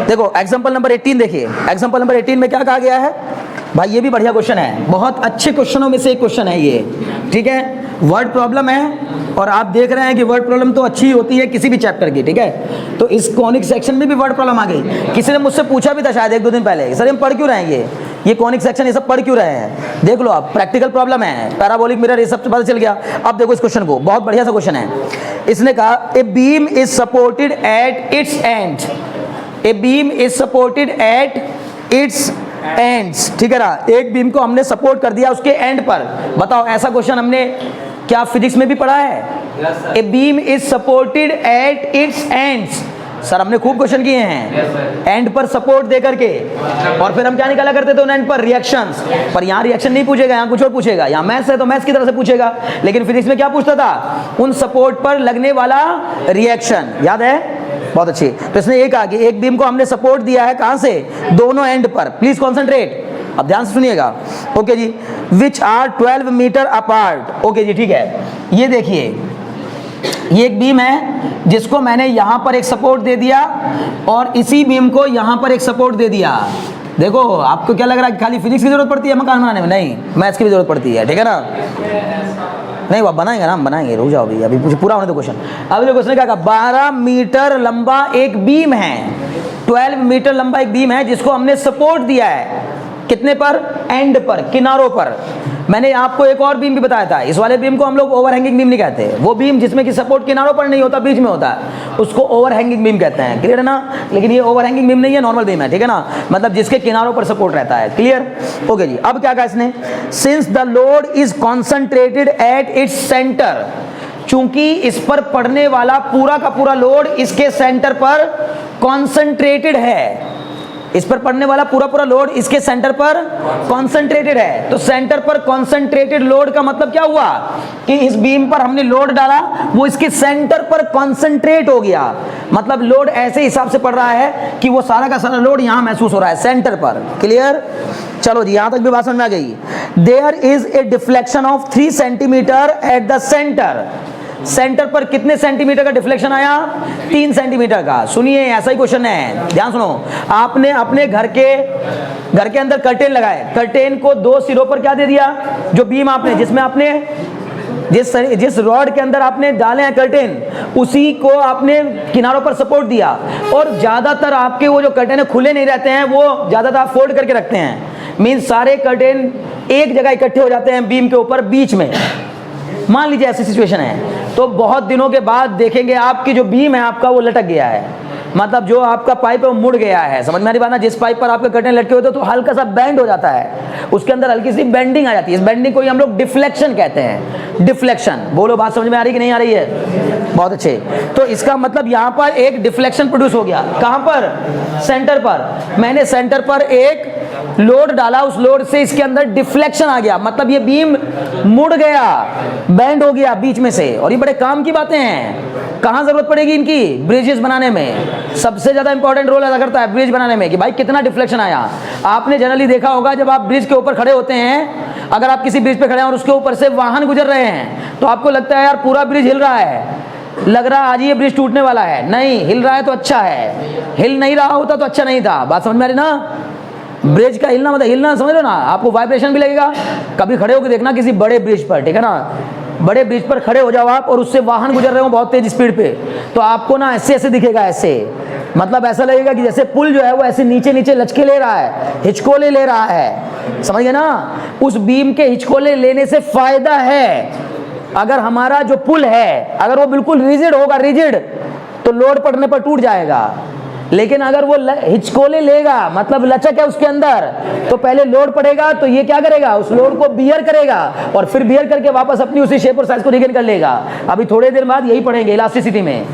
देखो एग्जाम्पल नंबर 18 देखिए। एग्जाम्पल नंबर 18 में क्या कहा गया है भाई? ये भी बढ़िया क्वेश्चन है, बहुत अच्छे क्वेश्चनों में से एक क्वेश्चन है ये, ठीक है। वर्ड प्रॉब्लम है, और आप देख रहे हैं कि वर्ड प्रॉब्लम तो अच्छी होती है किसी भी चैप्टर की, ठीक है। तो इस कॉनिक सेक्शन में भी वर्ड प्रॉब्लम आ गई। किसी ने मुझसे पूछा भी था शायद 1-2 दिन पहले, सर हम पढ़ क्यों रहे हैं ये कॉनिक सेक्शन, ये सब पढ़ क्यों रहे हैं? देख लो आप, प्रैक्टिकल प्रॉब्लम है, पैराबोलिक मिरर, ये सब पता चल गया। अब देखो इस क्वेश्चन को, बहुत बढ़िया सा क्वेश्चन है। इसने कहा a beam is supported at its and, a beam is supported at its ends, ठीक है ना। एक बीम को हमने सपोर्ट कर दिया उसके एंड पर। बताओ ऐसा क्वेश्चन हमने क्या फिजिक्स में भी पढ़ा है? A beam is supported at its ends. Sir हमने खूब क्वेश्चन किए हैं एंड पर सपोर्ट दे करके, और फिर हम क्या निकाला करते थे उन एंड पर? रिएक्शंस। पर यहाँ रिएक्शन नहीं पूछेगा, यहाँ कुछ और पूछेगा। यहाँ मैथ्स है तो मैथ्स की तरह से पूछेगा, लेकिन फिजिक्स में क्या पूछता था? उन सपोर्ट पर लगने वाला रिएक्शन। याद है? बहुत अच्छी। तो इसने ये कहा कि एक बीम को हमने सपोर्ट दिया है, कहां से? दोनों एंड पर। प्लीज कॉन्सेंट्रेट, अब ध्यान से सुनिएगा। ओके जी, which are 12 metre apart. Okay जी, ठीक है। ये देखिए, ये एक बीम है जिसको मैंने यहां पर एक सपोर्ट दे दिया, और इसी बीम को यहां पर एक सपोर्ट दे दिया। देखो आपको क्या लग रहा है खाली फिजिक्स की जरूरत पड़ती है मकान बनाने में? नहीं, मैथ्स की भी जरूरत पड़ती है, ठीक है ना। नहीं वो बनाएंगे ना, हम बनाएंगे, रुक जाओ अभी मुझे पूरा होने दो क्वेश्चन। अभी देखो उसने क्या कहा, 12 मीटर लंबा एक बीम है, 12 मीटर लंबा एक बीम है जिसको हमने सपोर्ट दिया है। कितने पर? एंड पर, किनारों पर। मैंने आपको एक और बीम भी बताया था, इस वाले बीम को हम लोग ओवरहैंगिंग बीम नहीं कहते। वो बीम जिसमें कि सपोर्ट किनारों पर नहीं होता, बीच में होता है, उसको ओवरहैंगिंग बीम कहते हैं। क्लियर है ना? लेकिन ये ओवरहैंगिंग बीम नहीं है, नॉर्मल बीम है, ठीक है ना। मतलब जिसके किनारों पर सपोर्ट रहता है। क्लियर? ओके जी। अब क्या कहा इसने? Since the load is concentrated at its centre, चूंकि इस पर पड़ने वाला पूरा का पूरा लोड इसके सेंटर पर कॉन्सेंट्रेटेड है, इस पर पड़ने वाला पूरा लोड इसके सेंटर पर कॉन्सेंट्रेटेड है। तो सेंटर पर कॉन्सेंट्रेटेड लोड का मतलब क्या हुआ कि इस बीम पर हमने लोड डाला, वो इसके सेंटर पर कॉन्सेंट्रेट हो गया। मतलब लोड ऐसे हिसाब से पड़ रहा है कि वो सारा का सारा लोड यहां महसूस हो रहा है, सेंटर पर। क्लियर? चलो जी, यहां तक भी बात समझ में आ गई। There is a deflection of 3 centimetre at the centre. Centre पर कितने सेंटीमीटर का डिफ्लेक्शन आया? 3 सेंटीमीटर का। सुनिए, ऐसा ही क्वेश्चन है, ध्यान सुनो। आपने अपने घर के अंदर कर्टेन लगाए, कर्टेन को 2 सिरों पर क्या दे दिया? जो बीम आपने, जिसमें आपने जिस रॉड के अंदर आपने डाले हैं कर्टेन, उसी को आपने किनारों पर सपोर्ट दिया। और ज्यादातर आपके वो जो कर्टेन है खुले नहीं रहते हैं, वो ज्यादातर आप फोल्ड करके रखते हैं। मींस सारे कर्टेन एक जगह इकट्ठे हो जाते हैं बीम के ऊपर बीच में। मान लीजिए ऐसी सिचुएशन है, तो बहुत दिनों के बाद देखेंगे आपकी जो बीम है आपका वो लटक गया है। मतलब जो आपका पाइप है वो मुड़ गया है। समझ में आ रही बात ना? जिस पाइप पर आपके कर्टेन लटके होते हैं तो हल्का सा बेंड हो जाता है, उसके अंदर हल्की सी बेंडिंग आ जाती है। इस बेंडिंग को ही हम लोग डिफ्लेक्शन कहते हैं। डिफ्लेक्शन। बोलो बात समझ में आ रही कि नहीं आ रही है? बहुत अच्छे। तो इसका मतलब यहाँ पर एक डिफ्लेक्शन प्रोड्यूस हो गया। कहाँ पर? सेंटर पर। मैंने सेंटर पर एक लोड डाला, उस लोड से इसके अंदर डिफ्लेक्शन आ गया, मतलब ये बीम मुड़ गया, बैंड हो गया बीच में से। और ये बड़े काम की बातें हैं। कहाँ जरूरत पड़ेगी इनकी? ब्रिजेस बनाने में सबसे ज्यादा इंपॉर्टेंट रोल अदा करता है ब्रिज बनाने में, कि भाई कितना डिफ्लेक्शन आया। आपने जनरली देखा होगा जब आप ब्रिज के ऊपर खड़े होते हैं, अगर आप किसी ब्रिज पे खड़े हैं और उसके ऊपर से वाहन गुजर रहे हैं, तो आपको लगता है यार पूरा ब्रिज हिल रहा है, लग रहा है आज ये ब्रिज टूटने वाला है। नहीं, हिल रहा है तो अच्छा है, हिल नहीं रहा होता तो अच्छा नहीं था। बात समझ में आ रही ना? ब्रिज का हिलना मतलब हिलना, समझ लो ना, आपको वाइब्रेशन भी लगेगा। कभी खड़े होकर देखना किसी बड़े ब्रिज पर, ठीक है ना, बड़े ब्रिज पर खड़े हो जाओ आप और उससे वाहन गुजर रहे हो बहुत तेज स्पीड पे, तो आपको ना ऐसे ऐसे दिखेगा, ऐसे मतलब ऐसा लगेगा कि जैसे पुल जो है वो ऐसे नीचे नीचे लचके ले रहा है, हिचकोले ले रहा है। समझ गए ना? उस बीम के हिचकोले लेने से फायदा है। अगर हमारा जो पुल है अगर वो बिल्कुल रिजिड होगा, रिजिड, तो लोड पड़ने पर टूट जाएगा। लेकिन अगर वो हिचकोले लेगा, मतलब लचक है उसके अंदर, तो पहले लोड पड़ेगा तो ये क्या करेगा, उस लोड को बियर करेगा और फिर बियर करके वापस अपनी उसी शेप और साइज को रिगेन कर लेगा। अभी थोड़े देर बाद यही पढ़ेंगे इलास्टिसिटी में।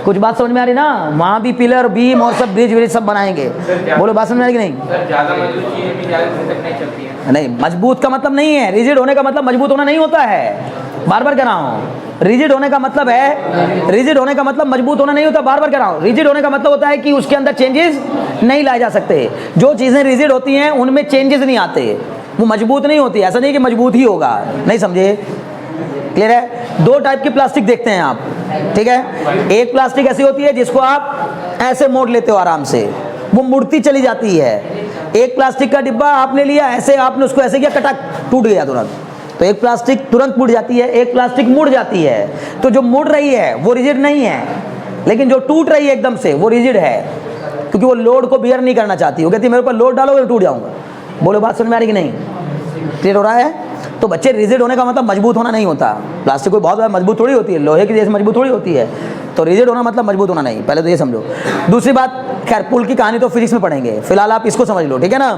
कुछ बात समझ में आ रही ना? वहां भी पिलर, बीम और सब ब्रिज व्रिज सब बनाएंगे। बोलो, बात समझ में आ रही कि नहीं? ज्यादा मजबूत चीजें भी ज्यादा दिन तक नहीं चलती है। नहीं, मजबूत का मतलब नहीं है, रिजिड होने का मतलब मजबूत होना नहीं होता है। बार बार कह रहा हूँ, रिजिड होने का मतलब है, रिजिड होने का मतलब मजबूत होना नहीं होता। बार बार कह रहा हूँ, रिजिड होने का मतलब होता है कि उसके अंदर चेंजेस नहीं लाए जा सकते। जो चीजें रिजिड होती हैं उनमें चेंजेस नहीं आते, वो मजबूत नहीं होती। ऐसा नहीं कि मजबूत ही होगा, नहीं समझे? क्लियर है? दो टाइप की प्लास्टिक देखते हैं आप, ठीक है? एक प्लास्टिक ऐसी होती है जिसको आप ऐसे मोड़ लेते हो आराम से, वो मुड़ती चली जाती है। एक प्लास्टिक का डिब्बा आपने लिया, ऐसे आपने उसको ऐसे किया, कटक, टूट गया तुरंत। तो एक प्लास्टिक तुरंत मुड़ जाती है, एक प्लास्टिक मुड़ जाती है। तो जो मुड़ रही है वो रिजिड नहीं है, लेकिन जो टूट रही है एकदम से वो रिजिड है, क्योंकि वो लोड को बियर नहीं करना चाहती। वो कहती है मेरे ऊपर लोड डालोगे तो टूट जाऊंगा। बोलो, बात समझ में आ रही कि नहीं? क्लियर हो रहा है? तो बच्चे, रिजिड होने का मतलब मजबूत होना नहीं होता। प्लास्टिक कोई बहुत मजबूत थोड़ी होती है, लोहे की जैसे मजबूत थोड़ी होती है। तो रिजिड होना मतलब मजबूत होना नहीं, पहले तो ये समझो। दूसरी बात, खैर पुल की कहानी तो फिजिक्स में पढ़ेंगे, फिलहाल आप इसको समझ लो, ठीक है ना?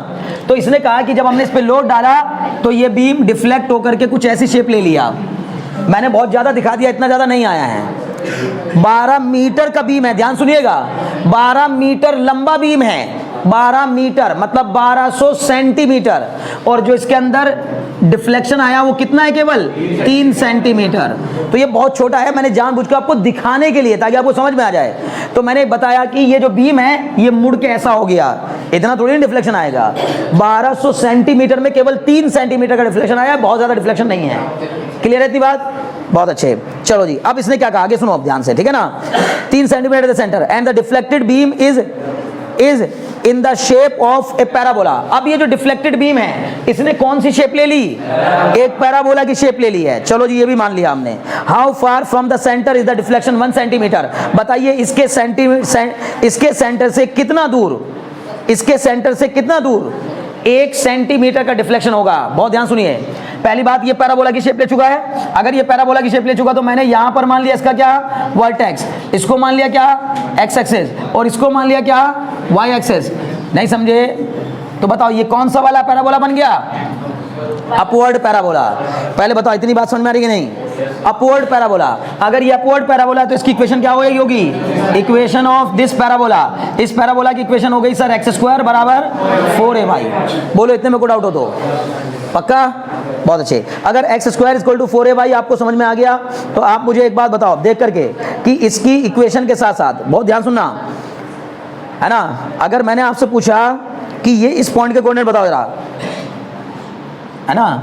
तो इसने कहा कि जब हमने इस पे लोड डाला तो ये बीम डिफ्लेक्ट होकर के कुछ ऐसी शेप ले लिया। मैंने बहुत ज़्यादा दिखा दिया, इतना ज़्यादा नहीं आया है। 12 मीटर का बीम है, ध्यान सुनिएगा, 12 मीटर लंबा बीम है। 12 मीटर मतलब 1200 सेंटीमीटर, और जो इसके अंदर डिफ्लेक्शन आया वो कितना है? केवल 3 सेंटीमीटर। तो ये बहुत छोटा है, मैंने जानबूझकर आपको दिखाने के लिए, ताकि आपको समझ में आ जाए, तो मैंने बताया कि ये जो बीम है ये मुड़ के ऐसा हो गया, इतना थोड़ी डिफ्लेक्शन आएगा। 1200 सेंटीमीटर में केवल 3 सेंटीमीटर का डिफ्लेक्शन आया, बहुत ज्यादा डिफ्लेक्शन नहीं है। क्लियर है इतनी बात? बहुत अच्छे। चलो जी, अब इसने क्या कहा आगे सुनो आप ध्यान से, ठीक है ना? 3 centimetre the centre and the deflected beam is in the shape of A parabola. अब ये जो डिफ्लेक्टेड बीम है इसने कौन सी शेप ले ली? एक पैराबोला की शेप ले ली है। चलो जी, ये भी मान लिया हमने। How far from the centre is the deflection? 1 centimetre. बताइए इसके सेंटर से कितना दूर, इसके सेंटर से कितना दूर 1 सेंटीमीटर का डिफ्लेक्शन होगा। बहुत ध्यान सुनिए। पहली बात, ये पैराबोला की शेप ले चुका है। अगर ये पैराबोला की शेप ले चुका तो मैंने यहां पर मान लिया इसका क्या? वर्टेक्स। इसको मान लिया क्या? X axis. और इसको मान लिया क्या? Y axis. नहीं समझे? तो बताओ ये कौन सा वाला पैराबोला बन गया? Upward parabola. पहले बताओ, इतनी बात समझ में आ रही है कि नहीं? Upward parabola. अगर ये अपवर्ड पैराबोला तो इसकी इक्वेशन क्या होगी? Equation of this parabola. इस पैराबोला की इक्वेशन हो गई सर x² बराबर 4ay। बोलो, इतने में कोई डाउट हो तो? पक्का? बहुत अच्छे। अगर x² = 4ay आपको समझ में आ गया तो आप मुझे एक बात बताओ देख करके कि इसकी इक्वेशन के साथ साथ, बहुत ध्यान सुनना है ना, अगर मैंने आपसे पूछा कि ये इस पॉइंट के कोऑर्डिनेट बताओ जरा, है ना,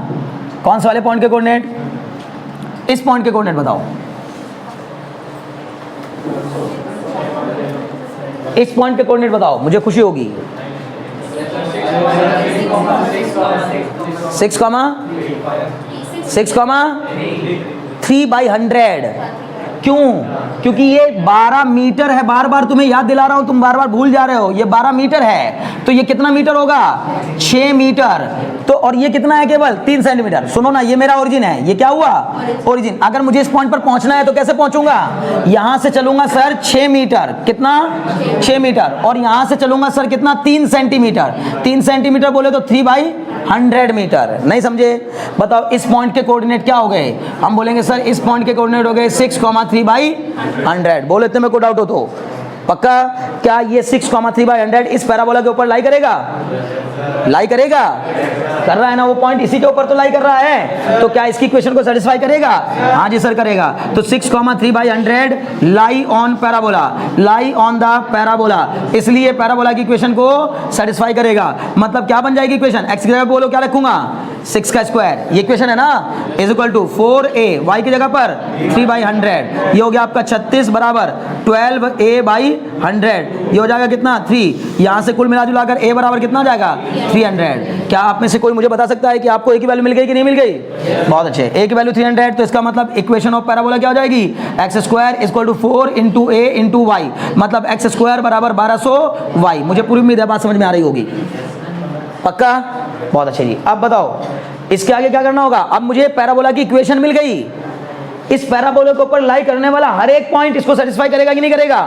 कौन से वाले पॉइंट के कोऑर्डिनेट? इस पॉइंट के कोऑर्डिनेट बताओ। इस पॉइंट के कोऑर्डिनेट बताओ, मुझे खुशी होगी। 6,3/100। क्यों? क्योंकि ये 12 मीटर है। बार बार तुम्हें याद दिला रहा हूं, तुम बार बार भूल जा रहे हो। ये 12 मीटर है तो ये कितना मीटर होगा? 6 मीटर। तो और ये कितना है? केवल 3 सेंटीमीटर। सुनो ना, ये मेरा ओरिजिन है। ये क्या हुआ? ओरिजिन। अगर मुझे इस पॉइंट पर पहुंचना है तो कैसे पहुंचूंगा? यहां से चलूंगा सर 6 मीटर। कितना? 6 मीटर। और यहां से चलूंगा सर कितना? 3 सेंटीमीटर। 3 सेंटीमीटर बोले तो 3/100 मीटर। नहीं समझे? बताओ इस पॉइंट के कोऑर्डिनेट क्या हो गए? हम बोलेंगे सर इस पॉइंट के कोऑर्डिनेट हो गए 6,3/100। बोले इतने में कोई डाउट हो तो? पक्का? क्या ये 6,3/100 इस पैराबोला के ऊपर लाई करेगा? लाई करेगा? कर रहा है ना वो पॉइंट, इसी के ऊपर तो लाई कर रहा है, तो क्या इसकी इक्वेशन को सेटिस्फाई करेगा? हाँ जी सर करेगा। तो 6,3/100 lie on parabola, lie on the parabola, इसलिए पैराबोला की इक्वेशन को सेटिस्फाई करेगा। मतलब क्या बन जाएगी इक्वेशन? एक्स की जगह बोलो क्या रखूंगा? 6 का स्क्वायर, ये इक्वेशन है ना, is equal to 4a, y की जगह पर 3/100, ये हो गया आपका 36 बराबर 12a/100, ये हो जाएगा कितना? 3। यहाँ से कुल मिला जुलाकर a बराबर कितना हो जाएगा? 300। क्या आप में से कोई मुझे बता सकता है कि आपको a की वैल्यू मिल गई कि नहीं मिल गई? बहुत अच्छे, a की वैल्यू 300, तो इसका मतलब इक्वेशन ऑफ पैराबोला क्या हो जाएगी? X square is equal to 4 into a into y, मतलब एक्स स्क्वायर बराबर 1200y। मुझे पूरी उम्मीद है बात समझ में आ रही होगी। पक्का? बहुत अच्छे जी। अब बताओ इसके आगे क्या करना होगा? अब मुझे पैराबोला की इक्वेशन मिल गई, इस पैराबोला के ऊपर लाई करने वाला हर एक पॉइंट इसको सेटिस्फाई करेगा कि नहीं करेगा?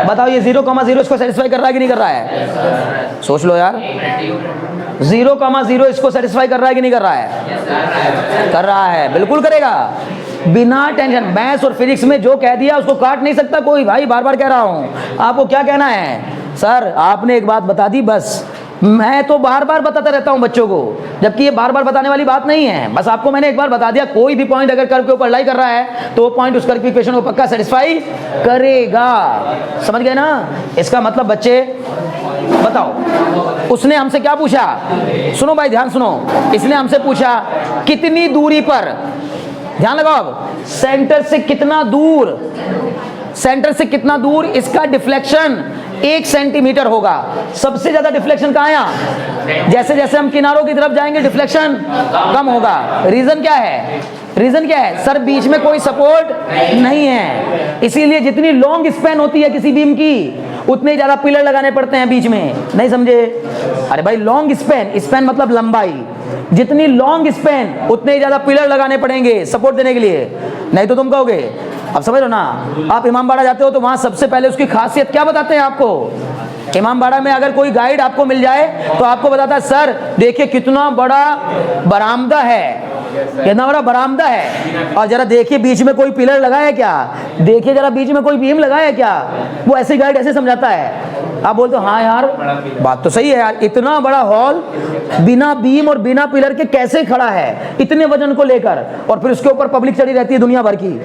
बताओ ये 0,0 इसको सेटिस्फाई कर रहा है कि नहीं कर रहा है? सोच लो यार, 0,0 इसको सेटिस्फाई कर रहा है कि नहीं कर रहा है? कर रहा है, बिल्कुल करेगा, बिना टेंशन। मैथ्स और फिजिक्स में जो कह दिया उसको काट नहीं सकता कोई भाई, बार बार कह रहा हूं। आपको क्या कहना है? सर आपने एक बात बता दी बस, मैं तो बार बार बताता रहता हूं बच्चों को, जबकि ये बार बार बताने वाली बात नहीं है। बस आपको मैंने एक बार बता दिया, कोई भी पॉइंट अगर कर्व के ऊपर लाई कर रहा है तो वो पॉइंट उस कर्व की इक्वेशन को पक्का सेटिस्फाई करेगा। समझ गए ना? इसका मतलब बच्चे बताओ, उसने हमसे क्या पूछा? सुनो भाई ध्यान सुनो, इसने हमसे पूछा कितनी दूरी पर, ध्यान लगाओ, अब सेंटर से कितना दूर, सेंटर से कितना दूर इसका डिफ्लेक्शन 1 सेंटीमीटर होगा। सबसे ज्यादा डिफ्लेक्शन कहाँ है? जैसे जैसे हम किनारों की तरफ जाएंगे डिफ्लेक्शन कम होगा। रीजन क्या है? रीजन क्या है? सर बीच में कोई सपोर्ट नहीं है, इसीलिए जितनी लॉन्ग स्पैन होती है किसी बीम की उतने ज्यादा पिलर लगाने पड़ते हैं बीच में। नहीं समझे? अरे भाई लॉन्ग स्पैन, स्पैन मतलब लंबाई, जितनी लॉन्ग स्पैन उतने ज्यादा पिलर लगाने पड़ेंगे सपोर्ट देने के लिए, नहीं तो तुम कहोगे। अब समझ लो ना, आप इमामबाड़ा जाते हो तो वहां सबसे पहले उसकी खासियत क्या बताते हैं आपको? इमामबाड़ा में अगर कोई गाइड आपको मिल जाए तो आपको बताता है सर देखिए कितना बड़ा बरामदा है, कितना बड़ा बरामदा है, और जरा देखिए बीच में कोई पिलर लगा है क्या, देखिए जरा बीच में कोई बीम लगा है क्या। वो ऐसे गाइड ऐसे समझाता है। आप बोलते हो हाँ यार बात तो सही है यार, इतना बड़ा हॉल बिना बीम और बिना पिलर के कैसे खड़ा है इतने वजन को लेकर, और फिर उसके ऊपर पब्लिक चढ़ी रहती है दुनिया भर की,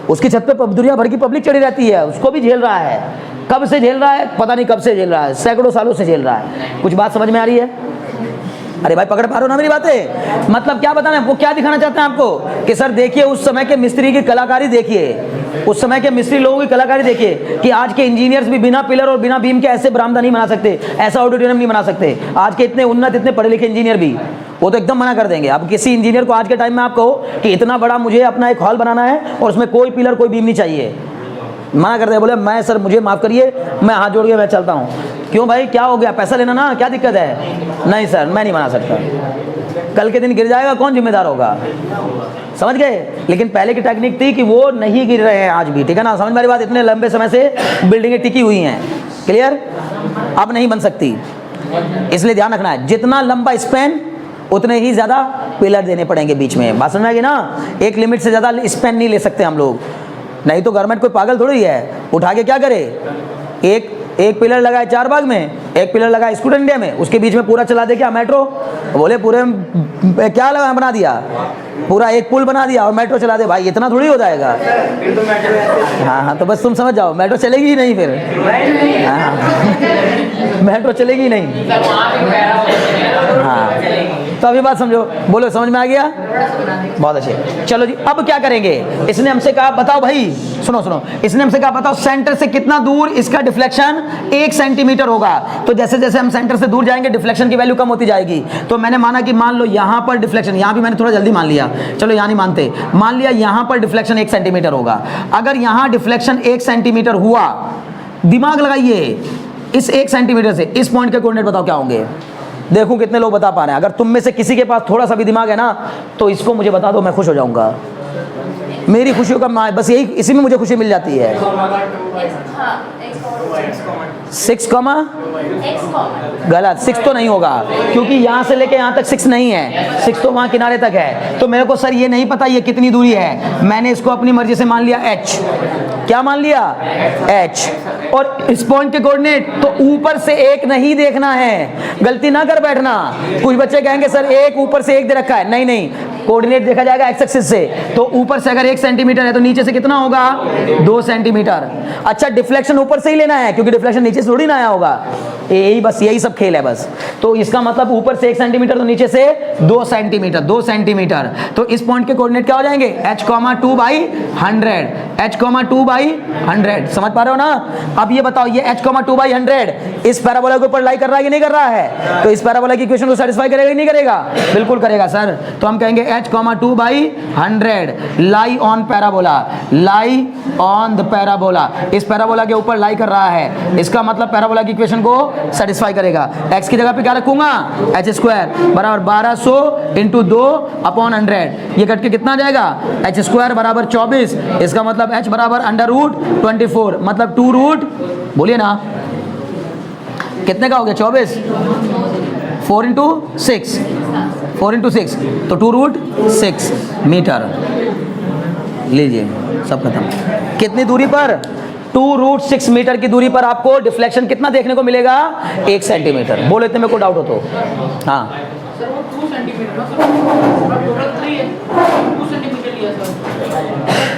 उसकी छत पे दुनिया भर की पब्लिक चढ़ी रहती है, उसको भी झेल रहा है। कब से झेल रहा है? पता नहीं कब से झेल रहा है, सैकड़ों सालों से झेल रहा है। कुछ बात समझ में आ रही है? अरे भाई पकड़ पा रहे हो ना मेरी बातें? मतलब क्या बताना है, वो क्या दिखाना चाहते हैं आपको कि सर देखिए उस समय के मिस्त्री की कलाकारी देखिए, उस समय के मिस्त्री लोगों की कलाकारी देखिए कि आज के इंजीनियर्स भी बिना पिलर और बिना बीम के ऐसे बरामदा नहीं बना सकते, ऐसा ऑडिटोरियम नहीं बना सकते। आज के इतने उन्नत इतने पढ़े लिखे इंजीनियर भी वो तो एकदम मना कर देंगे। अब किसी इंजीनियर को आज के टाइम में आप कहो कि इतना बड़ा मुझे अपना एक हॉल बनाना है और उसमें कोई पिलर कोई बीम नहीं चाहिए, मना कर दे, बोले मैं सर मुझे माफ़ करिए, मैं हाथ जोड़ के मैं चलता हूँ। क्यों भाई क्या हो गया? पैसा लेना ना, क्या दिक्कत है? नहीं सर मैं नहीं बना सकता, कल के दिन गिर जाएगा कौन जिम्मेदार होगा? समझ गए? लेकिन पहले की टेक्निक थी कि वो नहीं गिर रहे हैं आज भी, ठीक है ना? समझ मेरी बात? इतने लंबे समय से बिल्डिंगें टिकी हुई हैं, क्लियर? अब नहीं बन सकती, इसलिए ध्यान रखना है जितना लंबा स्पैन उतने ही ज़्यादा पिलर देने पड़ेंगे बीच में। बात समझ में आएगी ना? एक लिमिट से ज़्यादा स्पैन नहीं ले सकते हम लोग, नहीं तो गवर्नमेंट कोई पागल थोड़ी है, उठा के क्या करे, एक पिलर लगाए 4 बाग में, एक पिलर लगाए स्कूटर इंडिया में, उसके बीच में पूरा चला दे क्या मेट्रो? बोले पूरे क्या लगा बना दिया, पूरा एक पुल बना दिया और मेट्रो चला दे। भाई इतना थोड़ी हो जाएगा। हाँ हाँ तो बस तुम समझ जाओ, मेट्रो चलेगी ही नहीं फिर। हाँ मेट्रो चलेगी ही नहीं। हाँ तो अभी बात समझो, बोलो समझ में आ गया? बहुत अच्छे। चलो जी अब क्या करेंगे? इसने हमसे कहा बताओ भाई, सुनो सुनो, इसने हमसे कहा बताओ सेंटर से कितना दूर इसका डिफ्लेक्शन 1 सेंटीमीटर होगा। तो जैसे जैसे हम सेंटर से दूर जाएंगे डिफ्लेक्शन की वैल्यू कम होती जाएगी। तो मैंने माना कि मान लो यहाँ पर डिफ्लेक्शन, यहाँ भी मैंने थोड़ा जल्दी मान लिया, चलो यहाँ नहीं मानते, मान लिया यहाँ पर डिफ्लेक्शन 1 सेंटीमीटर होगा। अगर यहाँ डिफ्लेक्शन 1 सेंटीमीटर हुआ, दिमाग लगाइए, इस 1 सेंटीमीटर से इस पॉइंट के कोऑर्डिनेट बताओ क्या होंगे? देखो कितने लोग बता पा रहे हैं। अगर तुम में से किसी के पास थोड़ा सा भी दिमाग है ना तो इसको मुझे बता दो, मैं खुश हो जाऊंगा। मेरी खुशियों का बस यही, इसी में मुझे खुशी मिल जाती है। 6 गलत, 6 तो नहीं होगा क्योंकि यहाँ से लेके यहाँ तक 6 नहीं है, 6 तो वहाँ किनारे तक है। तो मेरे को सर ये नहीं पता ये कितनी दूरी है, मैंने इसको अपनी मर्जी से मान लिया h। क्या मान लिया? h। और इस पॉइंट के कोऑर्डिनेट, तो ऊपर से एक नहीं देखना है, गलती ना कर बैठना। कुछ बच्चे कहेंगे सर एक ऊपर से एक दे रखा है, नहीं नहीं, कोऑर्डिनेट देखा जाएगा एक्स एक्सिस से, तो ऊपर से अगर 1 सेंटीमीटर है तो नीचे से कितना होगा 2 सेंटीमीटर। अच्छा डिफ्लेक्शन ऊपर से ही लेना है क्योंकि डिफ्लेक्शन नीचे से थोड़ी ना आया होगा, यही बस यही सब खेल है बस। तो इसका मतलब ऊपर से 1 सेंटीमीटर तो नीचे से 2 सेंटीमीटर, 2 सेंटीमीटर। तो इस पॉइंट के कोऑर्डिनेट क्या हो जाएंगे h,2/100, h,2/100। समझ पा रहे हो ना? अब ये बताओ ये h,2/100 इस पैराबोला के ऊपर लाई कर रहा है कि नहीं कर रहा है? तो इस पैराबोला की इक्वेशन को सेटिस्फाई करेगा कि नहीं करेगा? बिल्कुल करेगा सर। तो हम कहेंगे h,2/100 lie on parabola, lie on the parabola, इस पैराबोला के ऊपर लाई कर रहा है, इसका मतलब पैराबोला की इक्वेशन को सेटिस्फाई करेगा। x की जगह पे क्या रखूंगा h² बराबर 1200 इंटू 2/100, ये कट के कितना आ जाएगा h² बराबर 24, इसका मतलब h बराबर √24, मतलब 2 बोलिए ना कितने का हो गया 24, 4 इंटू 6, 4 इंटू 6 तो 2√6 मीटर। लीजिए सब खत्म। कितनी दूरी पर? 2√6 मीटर की दूरी पर आपको डिफ्लेक्शन कितना देखने को मिलेगा 1 सेंटीमीटर। बोलो इतने में कोई डाउट हो तो? हाँ सर वो 2 सेंटीमीटर ना सर, टोटल 3 है, 2 सेंटीमीटर लिया सर,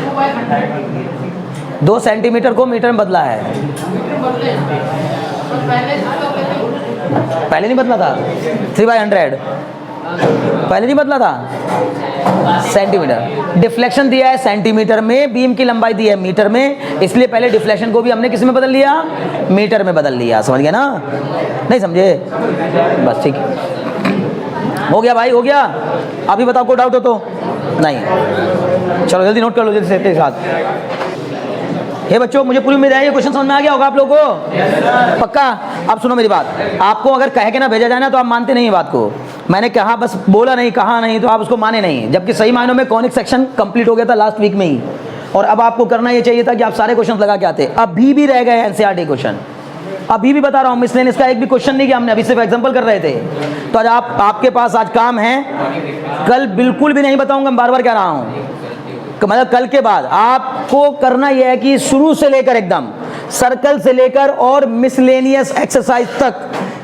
2/100 2 सेंटीमीटर को मीटर में बदला है। मीटर बदले और पहले नहीं बदला था 3/100, पहले नहीं बदला था सेंटीमीटर। डिफ्लेक्शन दिया है सेंटीमीटर में, बीम की लंबाई दी है मीटर में, इसलिए पहले डिफ्लेक्शन को भी हमने किस में बदल लिया मीटर में बदल लिया। समझ गए ना? नहीं समझे? बस ठीक हो गया भाई, हो गया। अभी बताओ कोई डाउट हो तो? नहीं, चलो जल्दी नोट कर लो जल्दी से साथ। हे बच्चों मुझे पूरी उम्मीद है ये क्वेश्चन समझ में आ गया होगा आप लोगों को, पक्का? अब सुनो मेरी बात, आपको अगर कह के ना भेजा जाए ना तो आप मानते नहीं बात को। मैंने कहा बस बोला नहीं, कहा नहीं तो आप उसको माने नहीं, जबकि सही मायनों में कॉनिक सेक्शन कंप्लीट हो गया था लास्ट वीक में ही, और अब आपको करना ये चाहिए था कि आप सारे क्वेश्चन लगा के आते। अभी भी रह गए एनसीईआरटी क्वेश्चन, अभी भी बता रहा हूँ, मिसलेनियस का एक भी क्वेश्चन नहीं किया हमने, अभी सिर्फ एग्जांपल कर रहे थे। तो आज आपके पास आज काम है, कल बिल्कुल भी नहीं बताऊंगा, मैं बार बार कह रहा हूँ, मतलब कल के बाद आपको करना यह है कि शुरू से लेकर एकदम सर्कल से लेकर और मिसलेनियस एक्सरसाइज तक,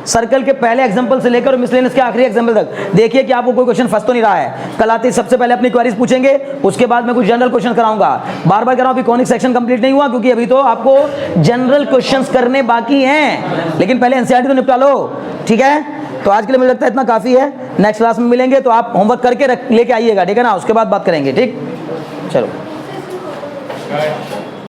सर्कल के पहले एग्जांपल से लेकर और मिसलेनियस के आखिरी एग्जांपल तक देखिए कि आपको कोई क्वेश्चन फंस तो नहीं रहा है। कल आते ही सबसे पहले अपनी क्वेरीज पूछेंगे, उसके बाद मैं कुछ जनरल क्वेश्चन कराऊंगा। बार बार कह रहा हूं अभी कॉनिक सेक्शन कंप्लीट नहीं हुआ क्योंकि अभी तो आपको जनरल क्वेश्चंस करने बाकी हैं, लेकिन पहले एनसीईआरटी तो निपटा लो, ठीक है? तो आज के लिए मुझे लगता है इतना काफी है। नेक्स्ट क्लास में मिलेंगे तो आप होमवर्क करके लेके आइएगा, ठीक है ना? उसके बाद बात करेंगे, ठीक? चलो।